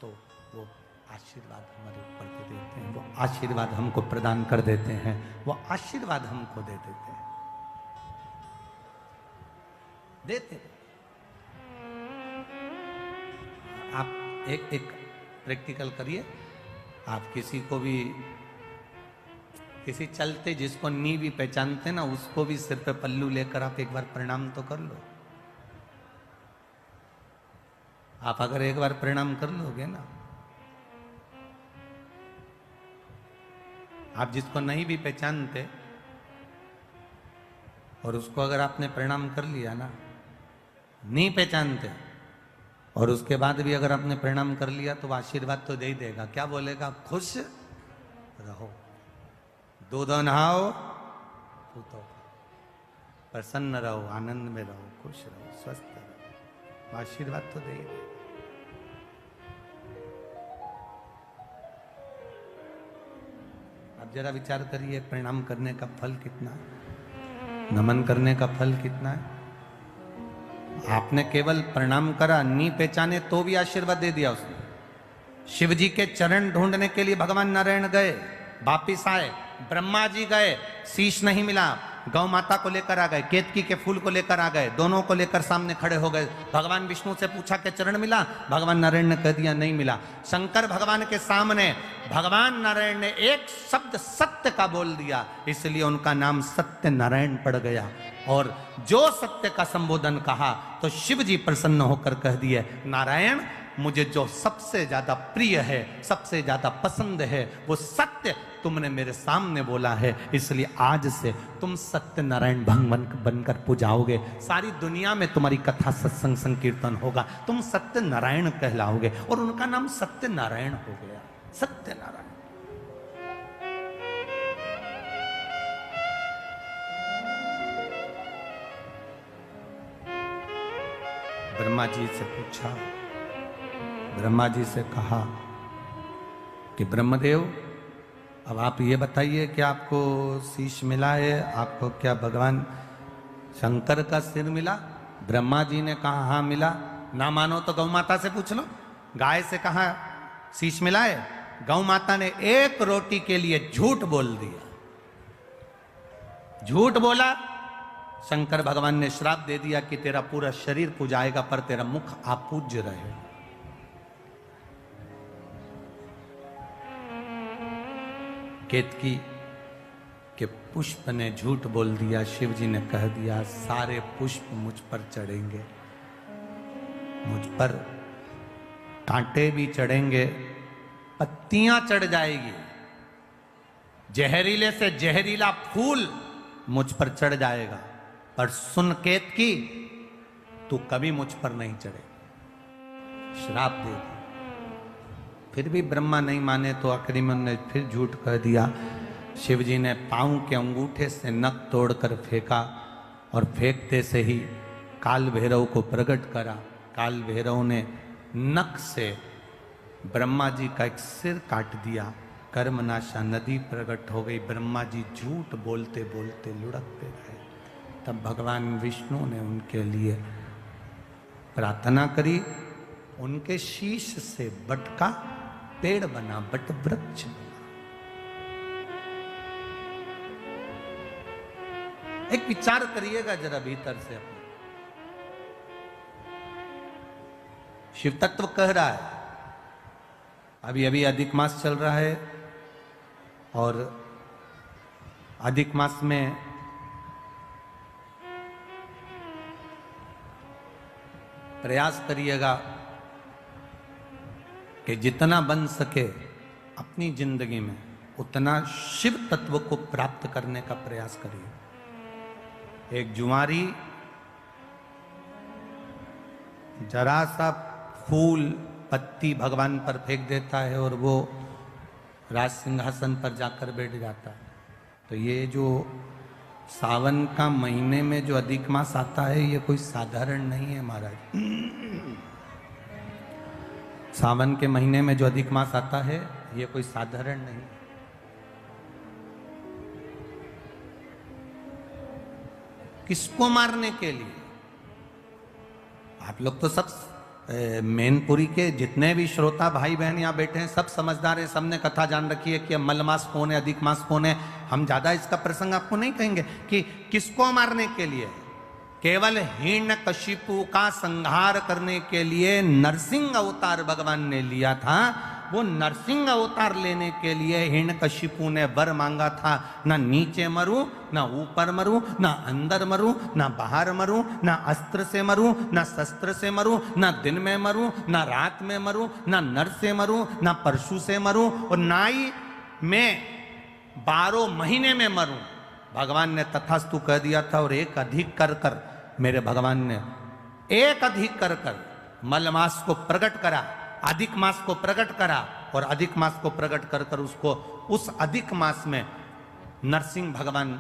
तो वो आशीर्वाद हमारे ऊपर दे देते हैं। वो आशीर्वाद हमको प्रदान कर देते हैं। वो आशीर्वाद हमको दे देते हैं, देते। आप एक प्रैक्टिकल करिए। आप किसी को भी, किसी चलते जिसको नी भी पहचानते ना, उसको भी सिर पे पल्लू लेकर आप एक बार प्रणाम तो कर लो। आप अगर एक बार प्रणाम कर लोगे ना, आप जिसको नहीं भी पहचानते और उसको अगर आपने प्रणाम कर लिया ना, नहीं पहचानते और उसके बाद भी अगर आपने प्रणाम कर लिया तो आशीर्वाद तो दे ही देगा। क्या बोलेगा? खुश रहो, दूध नहाओ, पूतो, प्रसन्न रहो, आनंद में रहो, खुश रहो, स्वस्थ रहो। आशीर्वाद तो दे ही देगा। आप जरा विचार करिए, प्रणाम करने का फल कितना है, नमन करने का फल कितना है। आपने केवल प्रणाम करा, नहीं पहचाने तो भी आशीर्वाद दे दिया उसने। शिव जी के चरण ढूंढने के लिए भगवान नारायण गए, वापिस आए, ब्रह्मा जी गए, शीश नहीं मिला, गौ माता को लेकर आ गए, केतकी के फूल को लेकर आ गए, दोनों को लेकर सामने खड़े हो गए। भगवान विष्णु से पूछा कि चरण मिला? भगवान नारायण ने कह दिया नहीं मिला। शंकर भगवान के सामने भगवान नारायण ने एक शब्द सत्य का बोल दिया, इसलिए उनका नाम सत्य नारायण पड़ गया। और जो सत्य का संबोधन कहा तो शिव जी प्रसन्न होकर कह दिए, नारायण मुझे जो सबसे ज्यादा प्रिय है, सबसे ज्यादा पसंद है, वो सत्य तुमने मेरे सामने बोला है, इसलिए आज से तुम सत्य नारायण भगवान बनकर पूजाओगे। सारी दुनिया में तुम्हारी कथा, सत्संग, संकीर्तन होगा, तुम सत्य नारायण कहलाओगे। और उनका नाम सत्य नारायण हो गया, सत्य नारायण। ब्रह्मा जी से पूछा, ब्रह्मा जी से कहा कि ब्रह्मदेव अब आप ये बताइए कि आपको शीश मिला है, आपको क्या भगवान शंकर का सिर मिला? ब्रह्मा जी ने कहा हाँ मिला। ना मानो तो गौ माता से पूछ लो, गाय से कहा शीश मिला है? गौ माता ने एक रोटी के लिए झूठ बोल दिया, झूठ बोला। शंकर भगवान ने श्राप दे दिया कि तेरा पूरा शरीर पूजाएगा पर तेरा मुख अपूज्य रहे। केतकी के पुष्प ने झूठ बोल दिया। शिव जी ने कह दिया सारे पुष्प मुझ पर चढ़ेंगे, मुझ पर कांटे भी चढ़ेंगे, पत्तियां चढ़ जाएगी, जहरीले से जहरीला फूल मुझ पर चढ़ जाएगा, पर सुन केतकी तू कभी मुझ पर नहीं चढ़े। श्राप दे दिया। फिर भी ब्रह्मा नहीं माने तो आखिरी में उन्होंने फिर झूठ कह दिया। शिव जी ने पांव के अंगूठे से नख तोड़कर फेंका और फेंकते से ही काल भैरव को प्रकट करा। काल भैरव ने नख से ब्रह्मा जी का एक सिर काट दिया। कर्मनाशा नदी प्रकट हो गई। ब्रह्मा जी झूठ बोलते बोलते लुढ़कते रहे। तब भगवान विष्णु ने उनके लिए प्रार्थना करी। उनके शीश से बट का पेड़ बना, बट वृक्ष बना। एक विचार करिएगा जरा भीतर से अपने। शिव तत्व कह रहा है, अभी अभी अधिक मास चल रहा है और अधिक मास में प्रयास करिएगा कि जितना बन सके अपनी जिंदगी में उतना शिव तत्व को प्राप्त करने का प्रयास करिए। एक जुआरी जरा सा फूल पत्ती भगवान पर फेंक देता है और वो राज सिंहासन पर जाकर बैठ जाता है। तो ये जो सावन का महीने में जो अधिक मास आता है ये कोई साधारण नहीं है महाराज। सावन के महीने में जो अधिक मास आता है ये कोई साधारण नहीं। किसको मारने के लिए? आप लोग तो सब मैनपुरी के जितने भी श्रोता भाई बहन यहाँ बैठे हैं सब समझदार हैं, सबने कथा जान रखी है कि मल मास कौन है, अधिक मास कौन है। हम ज्यादा इसका प्रसंग आपको नहीं कहेंगे कि किसको मारने के लिए। केवल हिरण्यकशिपु का संहार करने के लिए नरसिंह अवतार भगवान ने लिया था। वो नरसिंह अवतार लेने के लिए हिरण्यकशिपु ने वर मांगा था, ना नीचे मरूं, ना ऊपर मरूं, ना अंदर मरूं, ना बाहर मरूं, ना अस्त्र से मरूं, ना शस्त्र से मरूं, ना दिन में मरूं, ना रात में मरूं, ना नर से मरूं, ना परशु से मरूं और ना ही मैं 12 महीने में मरूं। भगवान ने तथास्तु कह दिया था। और एक अधिक कर कर मेरे भगवान ने एक अधिक कर कर मल मास को प्रकट करा, अधिक मास को प्रकट करा और अधिक मास को प्रकट कर कर उसको उस अधिक मास में नरसिंह भगवान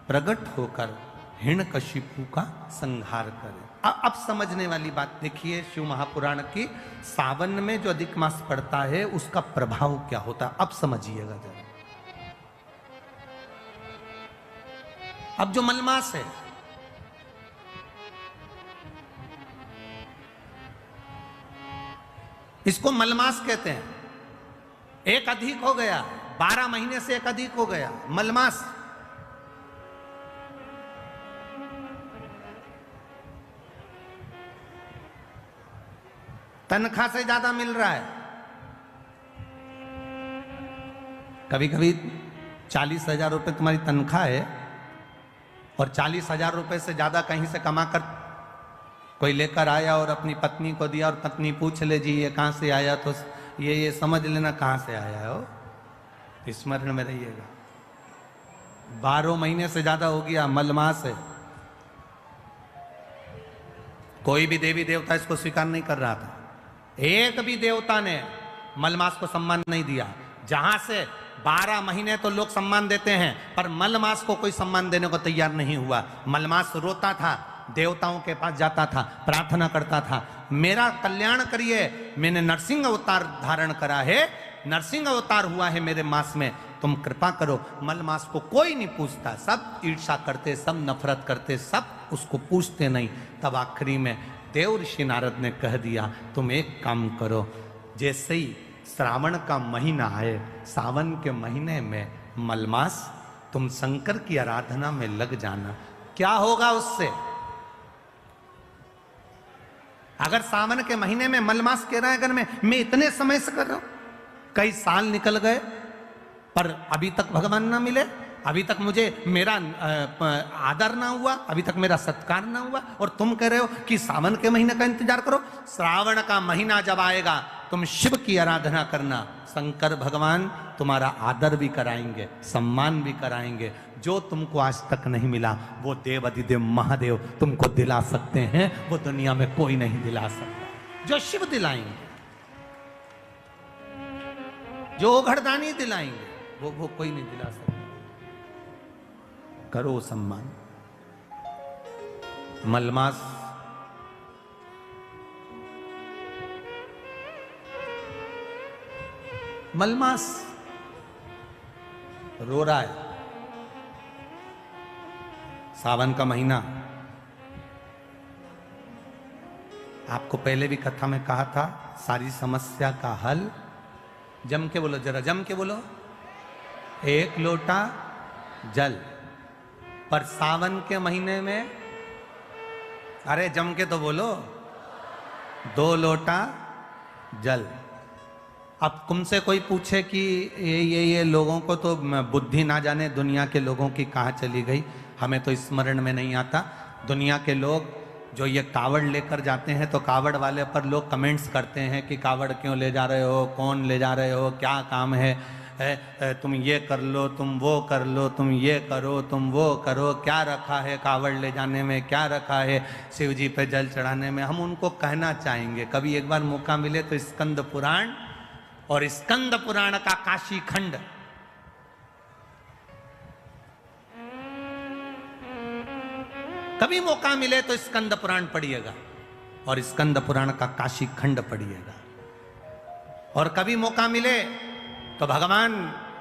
प्रकट होकर हिरण्यकशिपु का संहार करे। अब समझने वाली बात देखिए शिव महापुराण की। सावन में जो अधिक मास पड़ता है उसका प्रभाव क्या होता है, अब समझिएगा जरा। अब जो मलमास है इसको मलमास कहते हैं। एक अधिक हो गया, 12 महीने से एक अधिक हो गया मलमास। तनख्वाह से ज्यादा मिल रहा है। कभी कभी 40,000 रुपए तुम्हारी तनख्वाह है और 40,000 रुपए से ज्यादा कहीं से कमाकर कोई लेकर आया और अपनी पत्नी को दिया और पत्नी पूछ ले जी ये कहां से आया, तो ये समझ लेना कहां से आया हो। स्मरण में रहिएगा। 12 महीने से ज्यादा हो गया मलमास है। कोई भी देवी देवता इसको स्वीकार नहीं कर रहा था। एक भी देवता ने मलमास को सम्मान नहीं दिया। जहां से 12 महीने तो लोग सम्मान देते हैं पर मलमास को कोई सम्मान देने को तैयार नहीं हुआ। मलमास रोता था, देवताओं के पास जाता था, प्रार्थना करता था, मेरा कल्याण करिए, मैंने नरसिंह अवतार धारण करा है, नरसिंह अवतार हुआ है मेरे मास में, तुम कृपा करो। मलमास को कोई नहीं पूछता, सब ईर्ष्या करते, सब नफरत करते, सब उसको पूछते नहीं। तब आखिरी में देव ऋषि नारद ने कह दिया, तुम एक काम करो, जैसे ही श्रावण का महीना है, सावन के महीने में मलमास, तुम शंकर की आराधना में लग जाना। क्या होगा उससे? अगर सावन के महीने में मलमास कह रहा है, अगर मैं इतने समय से कर रहा हूं, कई साल निकल गए पर अभी तक भगवान ना मिले, अभी तक मुझे मेरा आदर ना हुआ, अभी तक मेरा सत्कार ना हुआ, और तुम कह रहे हो कि सावन के महीने का इंतजार करो। श्रावण का महीना जब आएगा तुम शिव की आराधना करना, शंकर भगवान तुम्हारा आदर भी कराएंगे, सम्मान भी कराएंगे। जो तुमको आज तक नहीं मिला वो देव अधिदेव महादेव तुमको दिला सकते हैं, वो दुनिया में कोई नहीं दिला सकता। जो शिव दिलाएंगे, जो घरदानी दिलाएंगे, वो कोई नहीं दिला सकता। करो सम्मान। मलमास रो रहा है। सावन का महीना, आपको पहले भी कथा में कहा था, सारी समस्या का हल, जम के बोलो, जरा जम के बोलो, एक लोटा जल। पर सावन के महीने में, अरे जम के तो बोलो, 2 लोटा जल। अब तुमसे कोई पूछे कि ये लोगों को तो बुद्धि ना जाने दुनिया के लोगों की कहाँ चली गई, हमें तो स्मरण में नहीं आता। दुनिया के लोग जो ये कावड़ लेकर जाते हैं, तो कावड़ वाले पर लोग कमेंट्स करते हैं कि कावड़ क्यों ले जा रहे हो, कौन ले जा रहे हो, क्या काम है, तुम ये कर लो, तुम वो कर लो, तुम ये करो, तुम वो करो, क्या रखा है कावड़ ले जाने में, क्या रखा है शिव जी पे जल चढ़ाने में। हम उनको कहना चाहेंगे, कभी एक बार मौका मिले तो स्कंद पुराण और स्कंद पुराण का काशी खंड, कभी मौका मिले तो स्कंद पुराण पढ़िएगा और स्कंद पुराण का काशी खंड पढ़िएगा। और कभी मौका मिले तो भगवान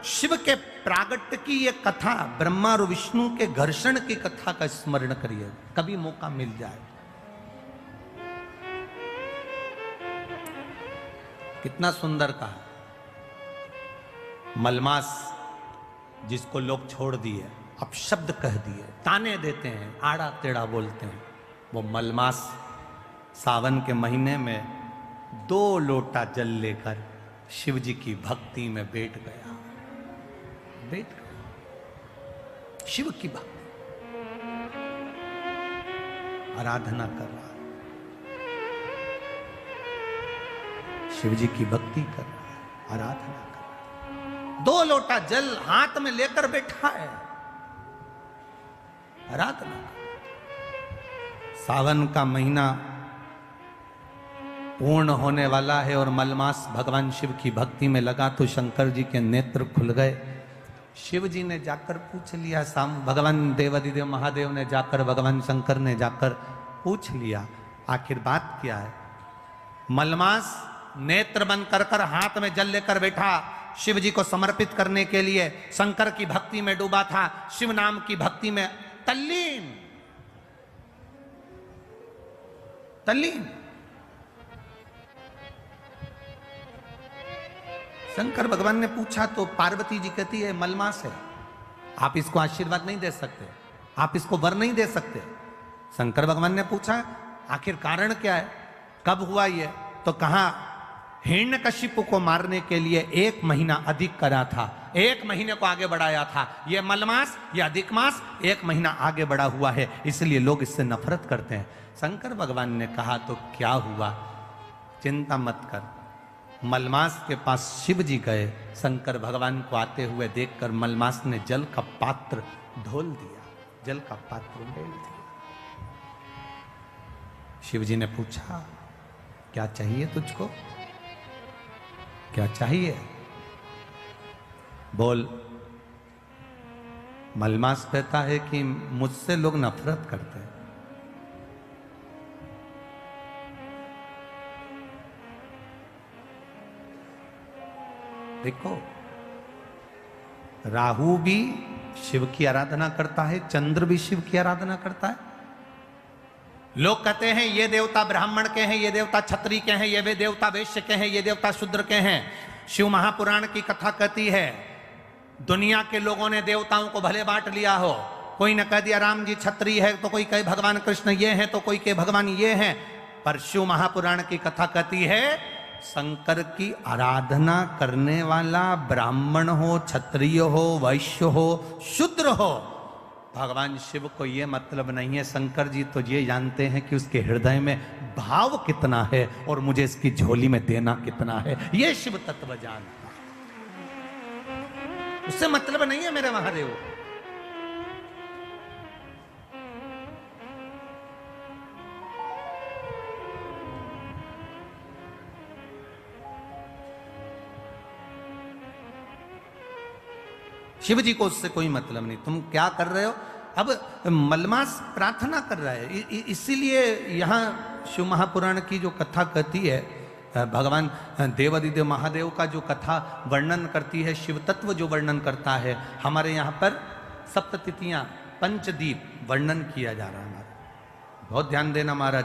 शिव के प्रागट्य की ये कथा, ब्रह्मा और विष्णु के घर्षण की कथा का स्मरण करिएगा, कभी मौका मिल जाए। कितना सुंदर कहा। मलमास जिसको लोग छोड़ दिए, अपशब्द कह दिए, ताने देते हैं, आड़ा टेढ़ा बोलते हैं, वो मलमास सावन के महीने में 2 लोटा जल लेकर शिव जी की भक्ति में बैठ गया। शिव की भक्ति, आराधना कर रहा है, शिव जी की भक्ति कर रहा है, आराधना कर रहा है। 2 लोटा जल हाथ में लेकर बैठा है, आराधना। सावन का महीना पूर्ण होने वाला है और मलमास भगवान शिव की भक्ति में लगा तो शंकर जी के नेत्र खुल गए। शिव जी ने जाकर पूछ लिया, भगवान देवाधिदेव महादेव ने जाकर, भगवान शंकर ने जाकर पूछ लिया, आखिर बात क्या है। मलमास नेत्र बंद कर हाथ में जल लेकर बैठा, शिव जी को समर्पित करने के लिए शंकर की भक्ति में डूबा था, शिव नाम की भक्ति में तल्लीन। शंकर भगवान ने पूछा तो पार्वती जी कहती है मलमास है, आप इसको आशीर्वाद नहीं दे सकते, आप इसको वर नहीं दे सकते। शंकर भगवान ने पूछा आखिर कारण क्या है, कब हुआ ये, तो कहा हिरण्यकशिपु को मारने के लिए 1 महीना अधिक करा था, 1 महीने को आगे बढ़ाया था। ये मलमास, ये अधिक मास 1 महीना आगे बढ़ा हुआ है, इसलिए लोग इससे नफरत करते हैं। शंकर भगवान ने कहा तो क्या हुआ, चिंता मत कर। मलमास के पास शिव जी गए, शंकर भगवान को आते हुए देखकर मलमास ने जल का पात्र ढोल दिया, जल का पात्र ढोल दिया। शिव जी ने पूछा क्या चाहिए तुझको, क्या चाहिए, बोल। मलमास कहता है कि मुझसे लोग नफरत करते हैं, देखो, राहु भी शिव की आराधना करता है, चंद्र भी शिव की आराधना करता है। लोग कहते हैं ये देवता ब्राह्मण के हैं, ये देवता क्षत्रिय के हैं, ये वे देवता वैश्य के हैं, ये देवता शूद्र के हैं। शिव महापुराण की कथा कहती है दुनिया के लोगों ने देवताओं को भले बांट लिया हो, कोई ने कह दिया राम जी क्षत्रिय है, तो कोई कहे भगवान कृष्ण ये हैं, तो कोई कहे भगवान ये हैं। पर शिव महापुराण की कथा कहती है शंकर की आराधना करने वाला ब्राह्मण हो, क्षत्रिय हो, वैश्य हो, शूद्र हो, भगवान शिव को यह मतलब नहीं है। शंकर जी तो ये जानते हैं कि उसके हृदय में भाव कितना है और मुझे इसकी झोली में देना कितना है। ये शिव तत्व जानता, उससे मतलब नहीं है मेरे महादेव। शिव जी को उससे कोई मतलब नहीं। तुम क्या कर रहे हो? अब मलमास प्रार्थना कर रहा है, इसीलिए यहां शिव महापुराण की जो कथा कहती है, भगवान देवादिदेव महादेव का जो कथा वर्णन करती है, शिव तत्व जो वर्णन करता है, हमारे यहाँ पर सप्ततिथियां, पंचदीप वर्णन किया जा रहा है। बहुत ध्यान देना महाराज,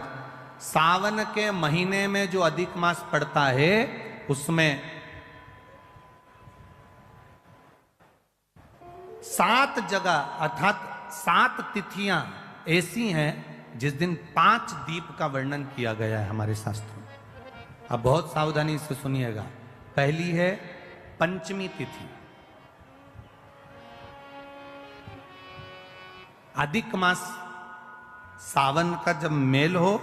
सावन के महीने में जो अधिक मास पड़ता है उसमें 7 जगह अर्थात 7 तिथियां ऐसी हैं जिस दिन 5 दीप का वर्णन किया गया है हमारे शास्त्रों में। अब बहुत सावधानी से सुनिएगा। पहली है पंचमी तिथि। अधिक मास सावन का जब मेल हो,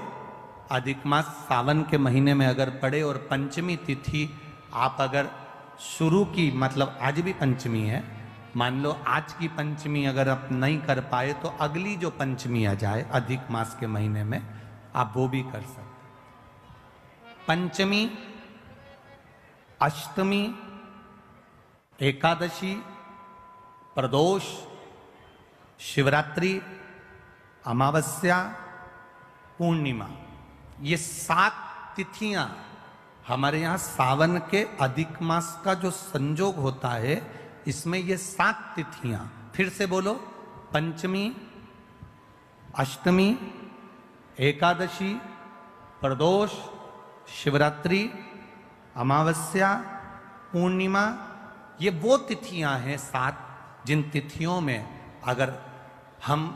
अधिक मास सावन के महीने में अगर पड़े और पंचमी तिथि आप अगर शुरू की, मतलब आज भी पंचमी है, मान लो आज की पंचमी अगर आप नहीं कर पाए तो अगली जो पंचमी आ जाए अधिक मास के महीने में, आप वो भी कर सकते। पंचमी, अष्टमी, एकादशी, प्रदोष, शिवरात्रि, अमावस्या, पूर्णिमा, ये 7 तिथियां हमारे यहाँ सावन के अधिक मास का जो संजोग होता है, इसमें ये 7 तिथियां, फिर से बोलो, पंचमी, अष्टमी, एकादशी, प्रदोष, शिवरात्रि, अमावस्या, पूर्णिमा, ये वो तिथियां हैं 7 जिन तिथियों में अगर हम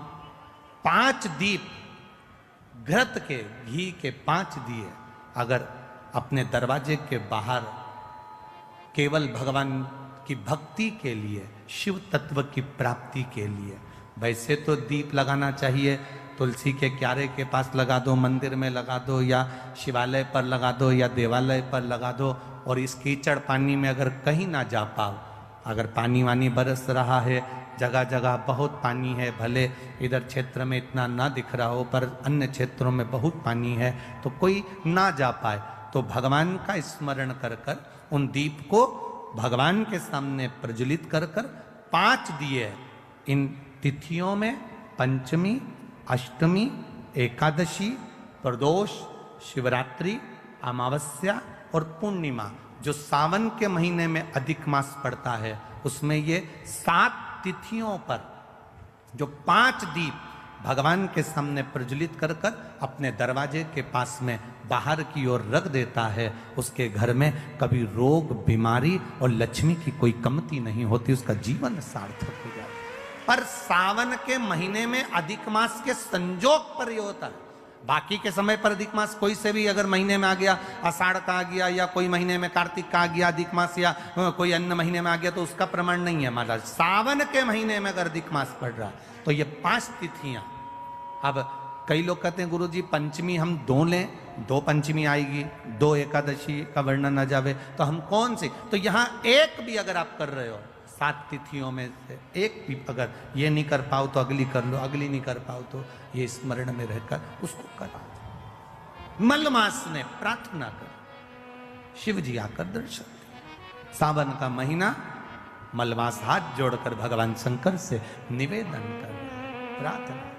5 दीप घृत के, घी के 5 दिए अगर अपने दरवाजे के बाहर केवल भगवान की भक्ति के लिए, शिव तत्व की प्राप्ति के लिए, वैसे तो दीप लगाना चाहिए, तुलसी के क्यारे के पास लगा दो, मंदिर में लगा दो, या शिवालय पर लगा दो, या देवालय पर लगा दो। और इस कीचड़ पानी में अगर कहीं ना जा पाओ, अगर पानी वानी बरस रहा है, जगह जगह बहुत पानी है, भले इधर क्षेत्र में इतना ना दिख रहा हो पर अन्य क्षेत्रों में बहुत पानी है, तो कोई ना जा पाए तो भगवान का स्मरण कर कर उन दीप को भगवान के सामने प्रज्वलित कर कर 5 दिए इन तिथियों में, पंचमी, अष्टमी, एकादशी, प्रदोष, शिवरात्रि, अमावस्या और पूर्णिमा, जो सावन के महीने में अधिक मास पड़ता है, उसमें ये 7 तिथियों पर जो 5 दीप भगवान के सामने प्रज्वलित कर कर अपने दरवाजे के पास में बाहर की ओर रख देता है, उसके घर में कभी रोग, बीमारी और लक्ष्मी की कोई कमती नहीं होती, उसका जीवन सार्थक हो जाता है। पर सावन के महीने में अधिक मास के संजोग पर यह होता है। बाकी के समय पर अधिक मास कोई से भी अगर महीने में आ गया, आषाढ़ का आ गया, या कोई महीने में कार्तिक का आ गया अधिक मास, या कोई अन्य महीने में आ गया, तो उसका प्रमाण नहीं है महाराज। सावन के महीने में अगर अधिक मास पड़ रहा तो ये 5 तिथियां। अब कई लोग कहते हैं गुरुजी पंचमी हम 2 लें, 2 पंचमी आएगी, 2 एकादशी का वर्णन आ जावे, तो हम कौन सी? तो यहाँ एक भी अगर आप कर रहे हो 7 तिथियों में से एक भी अगर ये नहीं कर पाओ तो अगली कर लो, अगली नहीं कर पाओ तो ये स्मरण में रहकर उसको करा दो। मलमास ने प्रार्थना कर, शिव जी आकर दर्शन दे। सावन का महीना, मलमास हाथ जोड़कर भगवान शंकर से निवेदन कर, प्रार्थना कर।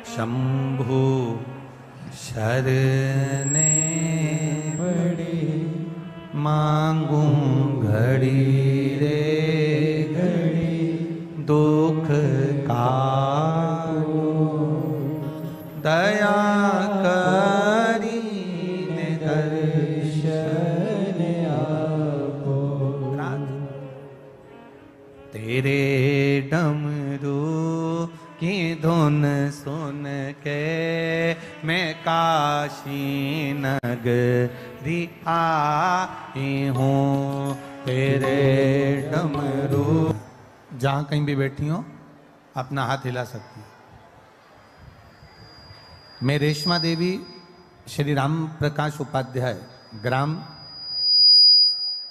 शंभु शरणे पड़े मांगूं घड़ी रे घड़ी दुख काटो दया करीने दर्शन आपो तेरे डमरू की धुन सुन के मैं काशी नगरी आई हूँ। तेरे डमरू जहाँ कहीं भी बैठी हो अपना हाथ हिला सकती हो। मैं रेशमा देवी श्री राम प्रकाश उपाध्याय ग्राम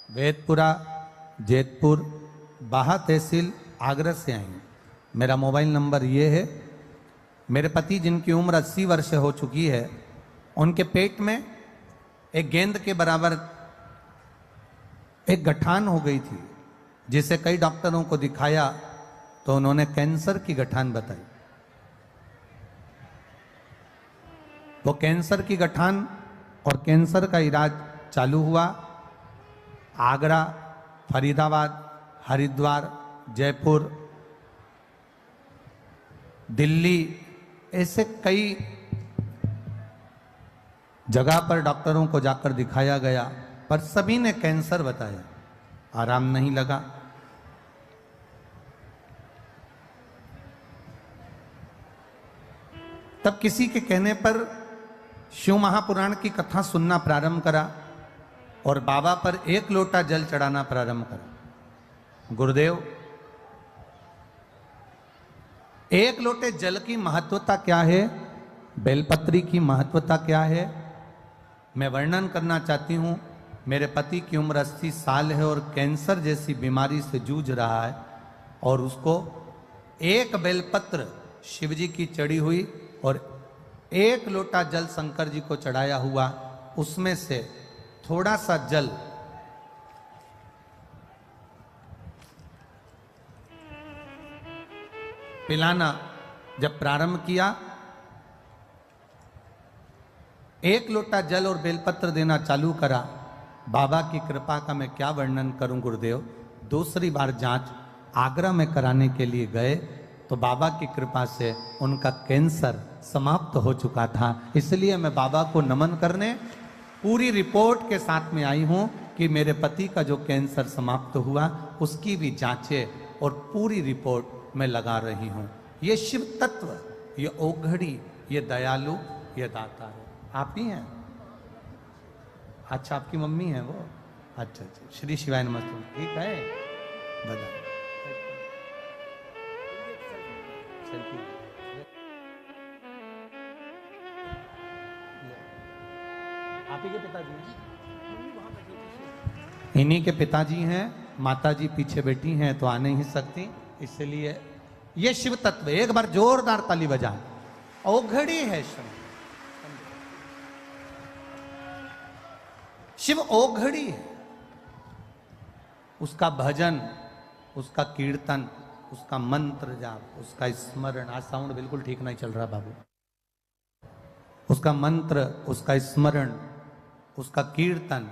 वेदपुरा जैतपुर बाहा तहसील आगरा से आई हूँ। मेरा मोबाइल नंबर ये है। मेरे पति जिनकी उम्र 80 वर्ष हो चुकी है, उनके पेट में एक गेंद के बराबर एक गठान हो गई थी, जिसे कई डॉक्टरों को दिखाया तो उन्होंने कैंसर की गठान बताई। वो कैंसर की गठान और कैंसर का इलाज चालू हुआ। आगरा, फरीदाबाद, हरिद्वार, जयपुर, दिल्ली, ऐसे कई जगह पर डॉक्टरों को जाकर दिखाया गया, पर सभी ने कैंसर बताया। आराम नहीं लगा। तब किसी के कहने पर शिव महापुराण की कथा सुनना प्रारंभ करा और बाबा पर एक लोटा जल चढ़ाना प्रारंभ करा। गुरुदेव, एक लोटे जल की महत्वता क्या है, बेलपत्री की महत्वता क्या है, मैं वर्णन करना चाहती हूं। मेरे पति की उम्र 80 साल है और कैंसर जैसी बीमारी से जूझ रहा है, और उसको एक बेलपत्र शिवजी की चढ़ी हुई और एक लोटा जल शंकर जी को चढ़ाया हुआ, उसमें से थोड़ा सा जल पिलाना जब प्रारंभ किया, एक लोटा जल और बेलपत्र देना चालू करा। बाबा की कृपा का मैं क्या वर्णन करूं गुरुदेव। दूसरी बार जांच आगरा में कराने के लिए गए तो बाबा की कृपा से उनका कैंसर समाप्त हो चुका था। इसलिए मैं बाबा को नमन करने पूरी रिपोर्ट के साथ में आई हूं कि मेरे पति का जो कैंसर समाप्त हुआ उसकी भी जांचें और पूरी रिपोर्ट मैं लगा रही हूं। ये शिव तत्व, ये ओघड़ी, ये दयालु, ये दाता है। आप ही हैं? अच्छा, आपकी मम्मी है वो? अच्छा अच्छा, श्री शिवाय नमस्ते। ठीक है, बता आप ही के पिताजी हैं? इन्हीं के पिताजी हैं। माताजी पीछे बैठी हैं तो आ नहीं सकती, इसलिए ये शिव तत्व। एक बार जोरदार ताली बजा। ओघड़ी है शिव, शिव ओघड़ी है। उसका भजन, उसका कीर्तन, उसका मंत्र जाप, उसका स्मरण। आज साउंड बिल्कुल ठीक नहीं चल रहा बाबू। उसका मंत्र, उसका स्मरण, उसका कीर्तन,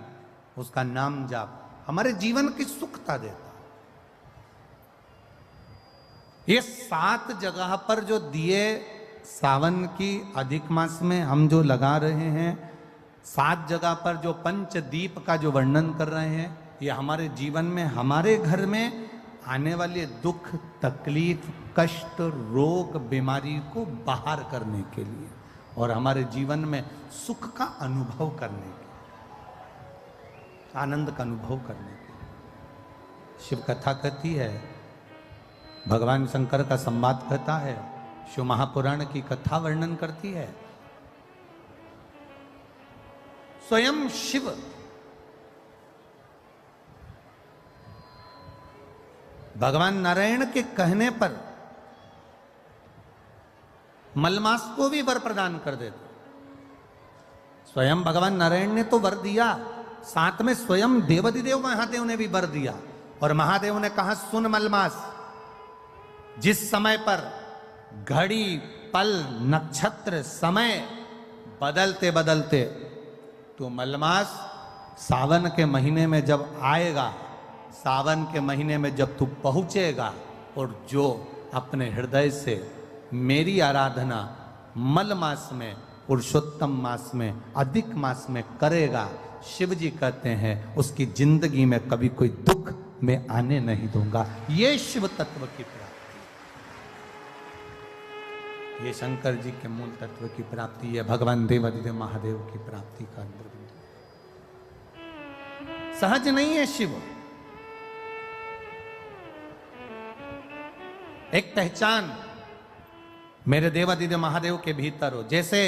उसका नाम जाप हमारे जीवन की सुखता देता। ये 7 जगह पर जो दिए सावन की अधिक मास में हम जो लगा रहे हैं, 7 जगह पर जो पंचदीप का जो वर्णन कर रहे हैं, ये हमारे जीवन में, हमारे घर में आने वाले दुख, तकलीफ, कष्ट, रोग, बीमारी को बाहर करने के लिए और हमारे जीवन में सुख का अनुभव करने के लिए, आनंद का अनुभव करने के लिए। शिव कथा कहती है, भगवान शंकर का संवाद कहता है, शिव महापुराण की कथा वर्णन करती है। स्वयं शिव भगवान नारायण के कहने पर मलमास को भी वर प्रदान कर देते। स्वयं भगवान नारायण ने तो वर दिया, साथ में स्वयं देवाधिदेव महादेव ने भी वर दिया। और महादेव ने कहा, सुन मलमास, जिस समय पर घड़ी, पल, नक्षत्र, समय बदलते बदलते तो मलमास सावन के महीने में जब आएगा, सावन के महीने में जब तू पहुंचेगा और जो अपने हृदय से मेरी आराधना मल मास में, पुरुषोत्तम मास में, अधिक मास में करेगा, शिव जी कहते हैं उसकी जिंदगी में कभी कोई दुख मैं आने नहीं दूंगा। ये शिव तत्व की प्राप्ति, ये शंकर जी के मूल तत्व की प्राप्ति, ये भगवान देवादिदेव महादेव की प्राप्ति का अंदर बिंदु। सहज नहीं है शिव, एक पहचान मेरे देवादिदेव महादेव के भीतर हो। जैसे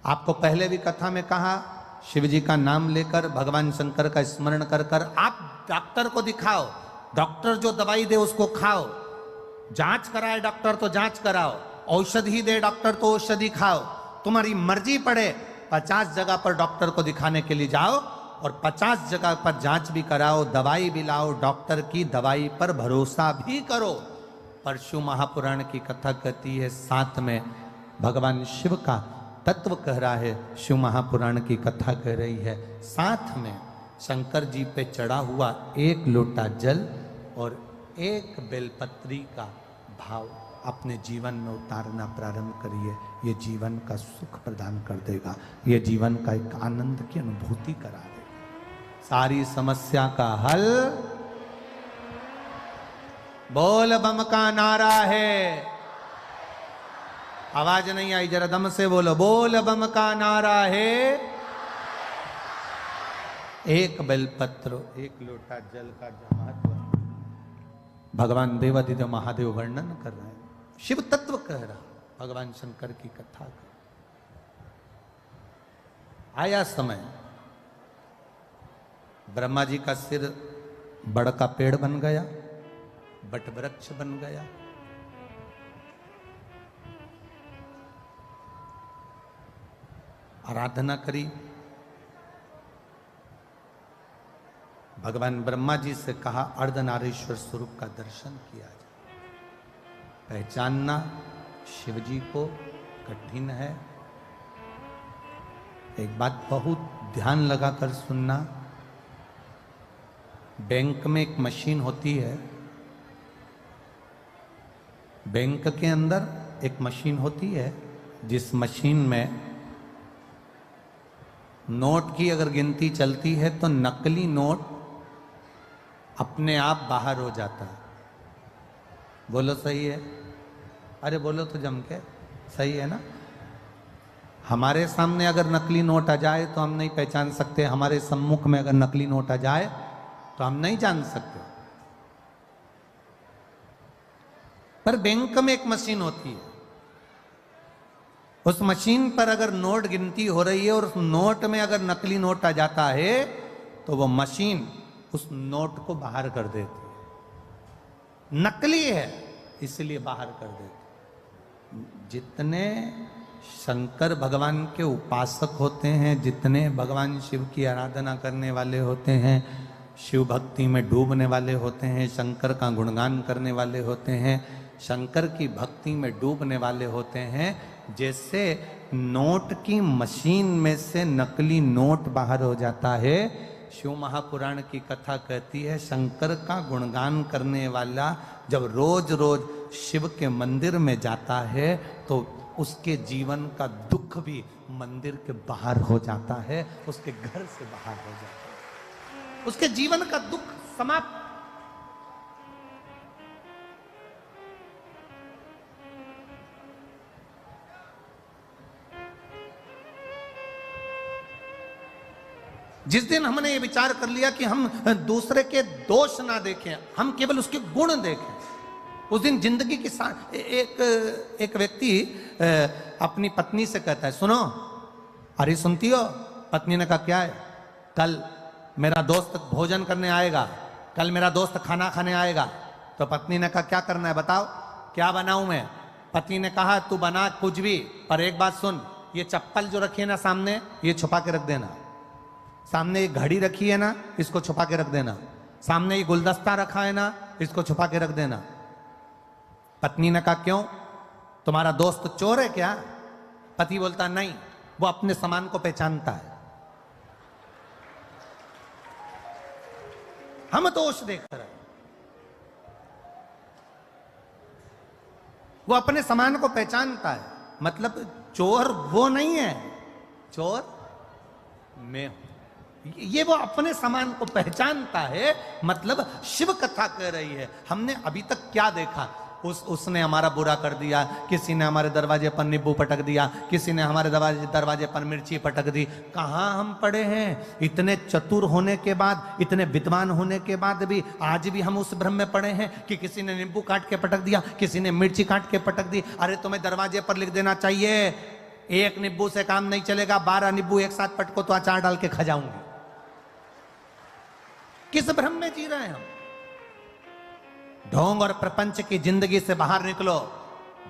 आपको पहले भी कथा में कहा, शिव जी का नाम लेकर, भगवान शंकर का स्मरण कर कर आप डॉक्टर को दिखाओ, डॉक्टर जो दवाई दे उसको खाओ, जांच कराए डॉक्टर तो जांच कराओ, औषधि दे डॉक्टर तो औषधि खाओ। तुम्हारी मर्जी पड़े 50 जगह पर डॉक्टर को दिखाने के लिए जाओ और 50 जगह पर जांच भी कराओ, दवाई भी लाओ, डॉक्टर की दवाई पर भरोसा भी करो। पर शिव महापुराण की कथा कहती है, साथ में भगवान शिव का तत्व कह रहा है, शिव महापुराण की कथा कह रही है, साथ में शंकर जी पे चढ़ा हुआ एक लोटा जल और एक बेलपत्री का भाव अपने जीवन में उतारना प्रारंभ करिए। ये जीवन का सुख प्रदान कर देगा, ये जीवन का एक आनंद की अनुभूति करा देगा, सारी समस्या का हल। बोल बम का नारा है, आवाज नहीं आई, जरा दम से बोलो, बोल बम का नारा है। एक बेलपत्र, एक लोटा जल का जो महत्व भगवान देवादिदेव महादेव वर्णन कर रहे हैं, शिव तत्व कह रहा, भगवान शंकर की कथा कर। आया समय, ब्रह्मा जी का सिर बड़ का पेड़ बन गया, बट वृक्ष बन गया। आराधना करी, भगवान ब्रह्मा जी से कहा अर्धनारीश्वर स्वरूप का दर्शन किया जाए। पहचानना शिव जी को कठिन है। एक बात बहुत ध्यान लगाकर सुनना, बैंक में एक मशीन होती है, बैंक के अंदर एक मशीन होती है, जिस मशीन में नोट की अगर गिनती चलती है तो नकली नोट अपने आप बाहर हो जाता है। बोलो सही है? अरे बोलो तो जम के, सही है ना? हमारे सामने अगर नकली नोट आ जाए तो हम नहीं पहचान सकते, हमारे सम्मुख में अगर नकली नोट आ जाए तो हम नहीं जान सकते। पर बैंक में एक मशीन होती है, उस मशीन पर अगर नोट गिनती हो रही है और उस नोट में अगर नकली नोट आ जाता है तो वो मशीन उस नोट को बाहर कर देती है। नकली है इसलिए बाहर कर देती। जितने शंकर भगवान के उपासक होते हैं, जितने भगवान शिव की आराधना करने वाले होते हैं, शिव भक्ति में डूबने वाले होते हैं, शंकर का गुणगान करने वाले होते हैं, शंकर की भक्ति में डूबने वाले होते हैं, जैसे नोट की मशीन में से नकली नोट बाहर हो जाता है, शिव महापुराण की कथा कहती है शंकर का गुणगान करने वाला जब रोज रोज शिव के मंदिर में जाता है तो उसके जीवन का दुख भी मंदिर के बाहर हो जाता है, उसके घर से बाहर हो जाता है, उसके जीवन का दुख समाप्त। जिस दिन हमने ये विचार कर लिया कि हम दूसरे के दोष ना देखें, हम केवल उसके गुण देखें, उस दिन जिंदगी की एक व्यक्ति अपनी पत्नी से कहता है, सुनो, अरे सुनती हो? पत्नी ने कहा क्या है? कल मेरा दोस्त भोजन करने आएगा, कल मेरा दोस्त खाना खाने आएगा। तो पत्नी ने कहा क्या करना है बताओ, क्या बनाऊं मैं? पति ने कहा तू बना कुछ भी, पर एक बात सुन, ये चप्पल जो रखी है ना सामने, ये छुपा के रख देना। सामने ये घड़ी रखी है ना, इसको छुपा के रख देना। सामने ये गुलदस्ता रखा है ना, इसको छुपा के रख देना। पत्नी ने कहा क्यों, तुम्हारा दोस्त चोर है क्या? पति बोलता नहीं, वो अपने सामान को पहचानता है। हम दोष देख रहे हैं। वो अपने समान को पहचानता है, मतलब चोर वो नहीं है, चोर मैं हूं। ये वो अपने समान को पहचानता है, मतलब शिव कथा कह रही है। हमने अभी तक क्या देखा? उसने हमारा बुरा कर दिया, किसी ने हमारे दरवाजे पर नींबू पटक दिया, किसी ने हमारे दरवाजे पर मिर्ची पटक दी। कहाँ हम पड़े हैं? इतने चतुर होने के बाद, इतने विद्वान होने के बाद भी आज भी हम उस भ्रम में पड़े हैं कि किसी ने नींबू काट के पटक दिया, किसी ने मिर्ची काट के पटक दी। अरे तुम्हें दरवाजे पर लिख देना चाहिए, एक नींबू से काम नहीं चलेगा, 12 नींबू एक साथ पटको तो अचार डाल के खा जाऊंगी। किस भ्रम में जी रहे हैं हम? ढोंग और प्रपंच की जिंदगी से बाहर निकलो,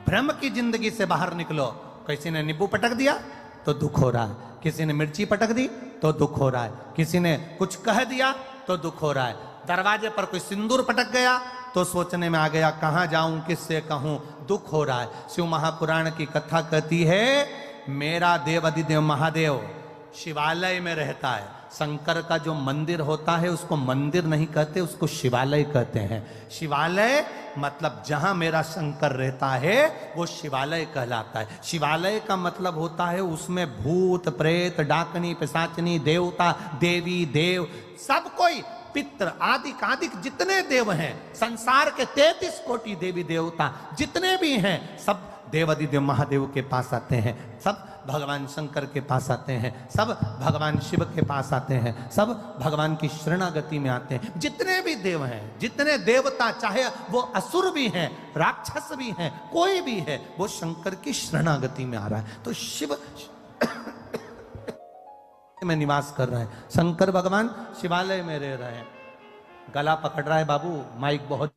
भ्रम की जिंदगी से बाहर निकलो। किसी ने नींबू पटक दिया तो दुख हो रहा है, किसी ने मिर्ची पटक दी तो दुख हो रहा है, किसी ने कुछ कह दिया तो दुख हो रहा है, दरवाजे पर कोई सिंदूर पटक गया तो सोचने में आ गया कहां जाऊं, किससे कहूं, दुख हो रहा है। शिव महापुराण की कथा कहती है, मेरा देव अधिदेव महादेव शिवालय में रहता है। शंकर का जो मंदिर होता है उसको मंदिर नहीं कहते, उसको शिवालय कहते हैं। शिवालय मतलब जहां मेरा शंकर रहता है वो शिवालय कहलाता है। शिवालय का मतलब होता है उसमें भूत प्रेत डाकनी पिशाचनी देवता देवी देव सब कोई, पित्र आदिक आदिक जितने देव हैं संसार के 33 कोटि देवी देवता जितने भी हैं सब देवादिदेव महादेव के पास आते हैं, सब भगवान शंकर के पास आते हैं, सब भगवान शिव के पास आते हैं, सब भगवान की शरणागति में आते हैं। जितने भी देव हैं, जितने देवता, चाहे वो असुर भी हैं, राक्षस भी हैं, कोई भी है, वो शंकर की शरणागति में आ रहा है। तो शिव में निवास कर रहे हैं, शंकर भगवान शिवालय में रह रहे हैं। गला पकड़ रहा है बाबू, माइक बहुत।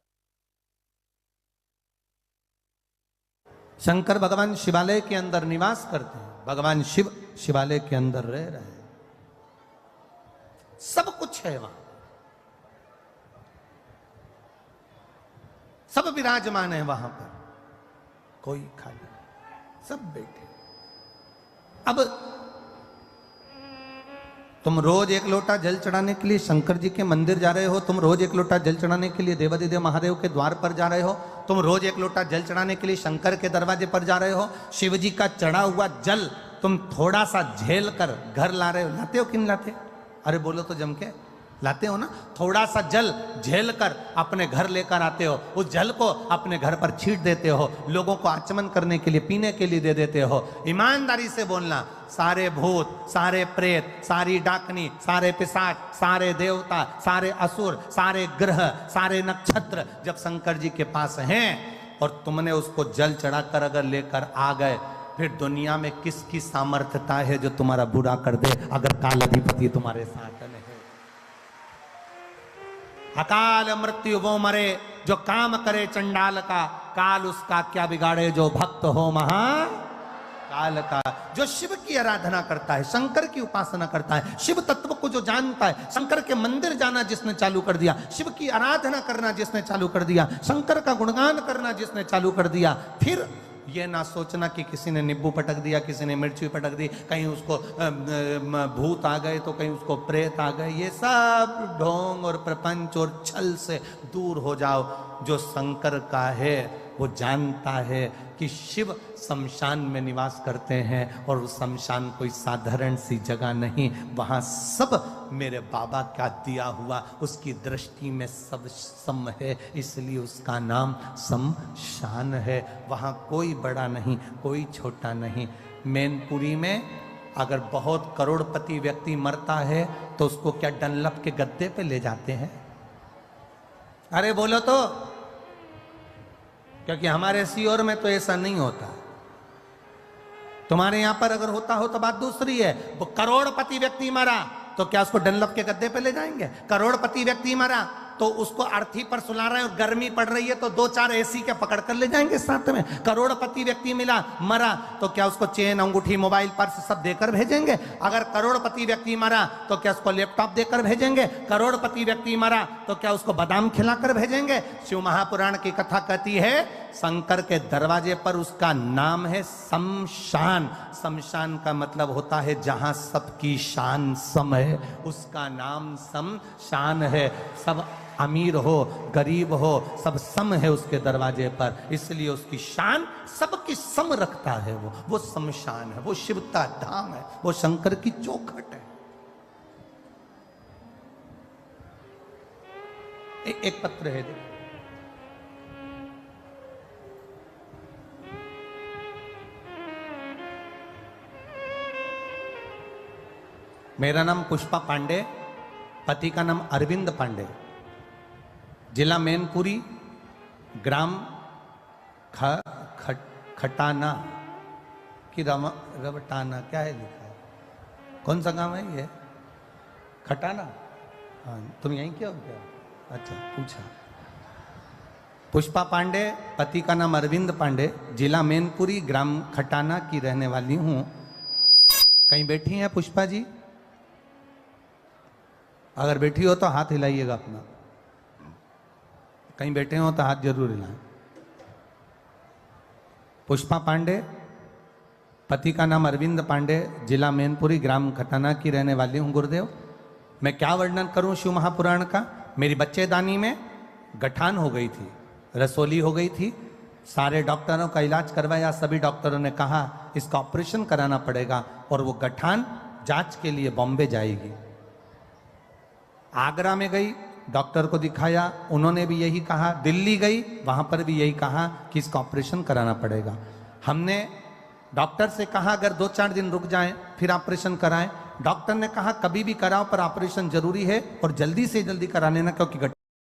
शंकर भगवान शिवालय के अंदर निवास करते हैं, भगवान शिव शिवालय के अंदर रह रहे हैं, सब कुछ है वहां, सब विराजमान है वहां पर, कोई खाली, सब बैठे। अब तुम रोज एक लोटा जल चढ़ाने के लिए शंकर जी के मंदिर जा रहे हो, तुम रोज एक लोटा जल चढ़ाने के लिए देवादिदेव महादेव के द्वार पर जा रहे हो, तुम रोज एक लोटा जल चढ़ाने के लिए शंकर के दरवाजे पर जा रहे हो। शिव जी का चढ़ा हुआ जल तुम थोड़ा सा झेल कर घर ला रहे हो, लाते हो कि नहीं लाते? अरे बोलो तो जम के, लाते हो ना? थोड़ा सा जल झेल कर अपने घर लेकर आते हो, उस जल को अपने घर पर छींट देते हो, लोगों को आचमन करने के लिए, पीने के लिए दे देते हो। ईमानदारी से बोलना, सारे भूत, सारे प्रेत, सारी डाकनी, सारे पिशाच, सारे देवता, सारे असुर, सारे ग्रह, सारे नक्षत्र जब शंकर जी के पास हैं और तुमने उसको जल चढ़ाकर अगर लेकर आ गए, फिर दुनिया में किसकी सामर्थ्यता है जो तुम्हारा बुरा कर दे, अगर काल अधिपति तुम्हारे साथ है। अकाल मृत्यु वो मरे जो काम करे चंडाल का, काल उसका क्या बिगाड़े जो भक्त हो महाकाल का। जो शिव की आराधना करता है, शंकर की उपासना करता है, शिव तत्व को जो जानता है, शंकर के मंदिर जाना जिसने चालू कर दिया, शिव की आराधना करना जिसने चालू कर दिया, शंकर का गुणगान करना जिसने चालू कर दिया, फिर ये ना सोचना कि किसी ने नींबू पटक दिया, किसी ने मिर्ची पटक दी, कहीं उसको भूत आ गए तो कहीं उसको प्रेत आ गए। ये सब ढोंग और प्रपंच और छल से दूर हो जाओ। जो शंकर का है वो जानता है कि शिव शमशान में निवास करते हैं और उस शमशान कोई साधारण सी जगह नहीं, वहाँ सब मेरे बाबा का दिया हुआ, उसकी दृष्टि में सब सम है, इसलिए उसका नाम शमशान है। वहाँ कोई बड़ा नहीं, कोई छोटा नहीं। मैनपुरी में अगर बहुत करोड़पति व्यक्ति मरता है तो उसको क्या डनलप के गद्दे पे ले जाते हैं? अरे बोलो तो, क्योंकि हमारे सीओर में तो ऐसा नहीं होता। तुम्हारे यहां पर अगर होता हो तो बात दूसरी है। वो करोड़पति व्यक्ति मरा तो क्या उसको डनलप के गद्दे पे ले जाएंगे? करोड़पति व्यक्ति मरा तो उसको अर्थी पर सुला रहे हैं और गर्मी पड़ रही है तो 2-4 एसी के पकड़ कर ले जाएंगे साथ में। करोड़पति व्यक्ति मिला, मरा, तो क्या उसको चेन, अंगूठी, मोबाइल, पर्स सब देकर भेजेंगे? अगर करोड़पति व्यक्ति मरा तो क्या उसको लैपटॉप देकर भेजेंगे? करोड़पति व्यक्ति मरा तो क्या उसको बादाम खिलाकर भेजेंगे? शिव महापुराण की कथा कहती है शंकर के दरवाजे पर उसका नाम है शमशान। शमशान का मतलब होता है जहां सबकी शान सम है, उसका नाम शमशान है। सब अमीर हो, गरीब हो, सब सम है उसके दरवाजे पर, इसलिए उसकी शान सबकी सम रखता है। वो शमशान है, वो शिव का धाम है, वो शंकर की चौखट है। एक पत्र है, देखो, मेरा नाम पुष्पा पांडे, पति का नाम अरविंद पांडे, जिला मैनपुरी, ग्राम खटाना की रवटाना, क्या है लिखा है? कौन सा गांव है ये? खटाना? हाँ, तुम यहीं क्या हो क्या? अच्छा, पूछा। पुष्पा पांडे, पति का नाम अरविंद पांडे, जिला मैनपुरी, ग्राम खटाना की रहने वाली हूं। कहीं बैठी हैं पुष्पा जी? अगर बैठी हो तो हाथ हिलाइएगा अपना। कहीं बैठे हो तो हाथ जरूर हिलाएं। पुष्पा पांडे, पति का नाम अरविंद पांडे, जिला मैनपुरी, ग्राम खटाना की रहने वाली हूं। गुरुदेव, मैं क्या वर्णन करूं शिव महापुराण का? मेरी बच्चेदानी में गठान हो गई थी, रसोली हो गई थी। सारे डॉक्टरों का इलाज करवाया, सभी डॉक्टरों ने कहा इसका ऑपरेशन कराना पड़ेगा और वो गठान जांच के लिए बॉम्बे जाएगी। आगरा में गई, डॉक्टर को दिखाया, उन्होंने भी यही कहा। दिल्ली गई, वहां पर भी यही कहा कि इसका ऑपरेशन कराना पड़ेगा। हमने डॉक्टर से कहा अगर 2-4 दिन रुक जाएं फिर ऑपरेशन कराएं। डॉक्टर ने कहा कभी भी कराओ पर ऑपरेशन जरूरी है और जल्दी से जल्दी करा लेना, क्योंकि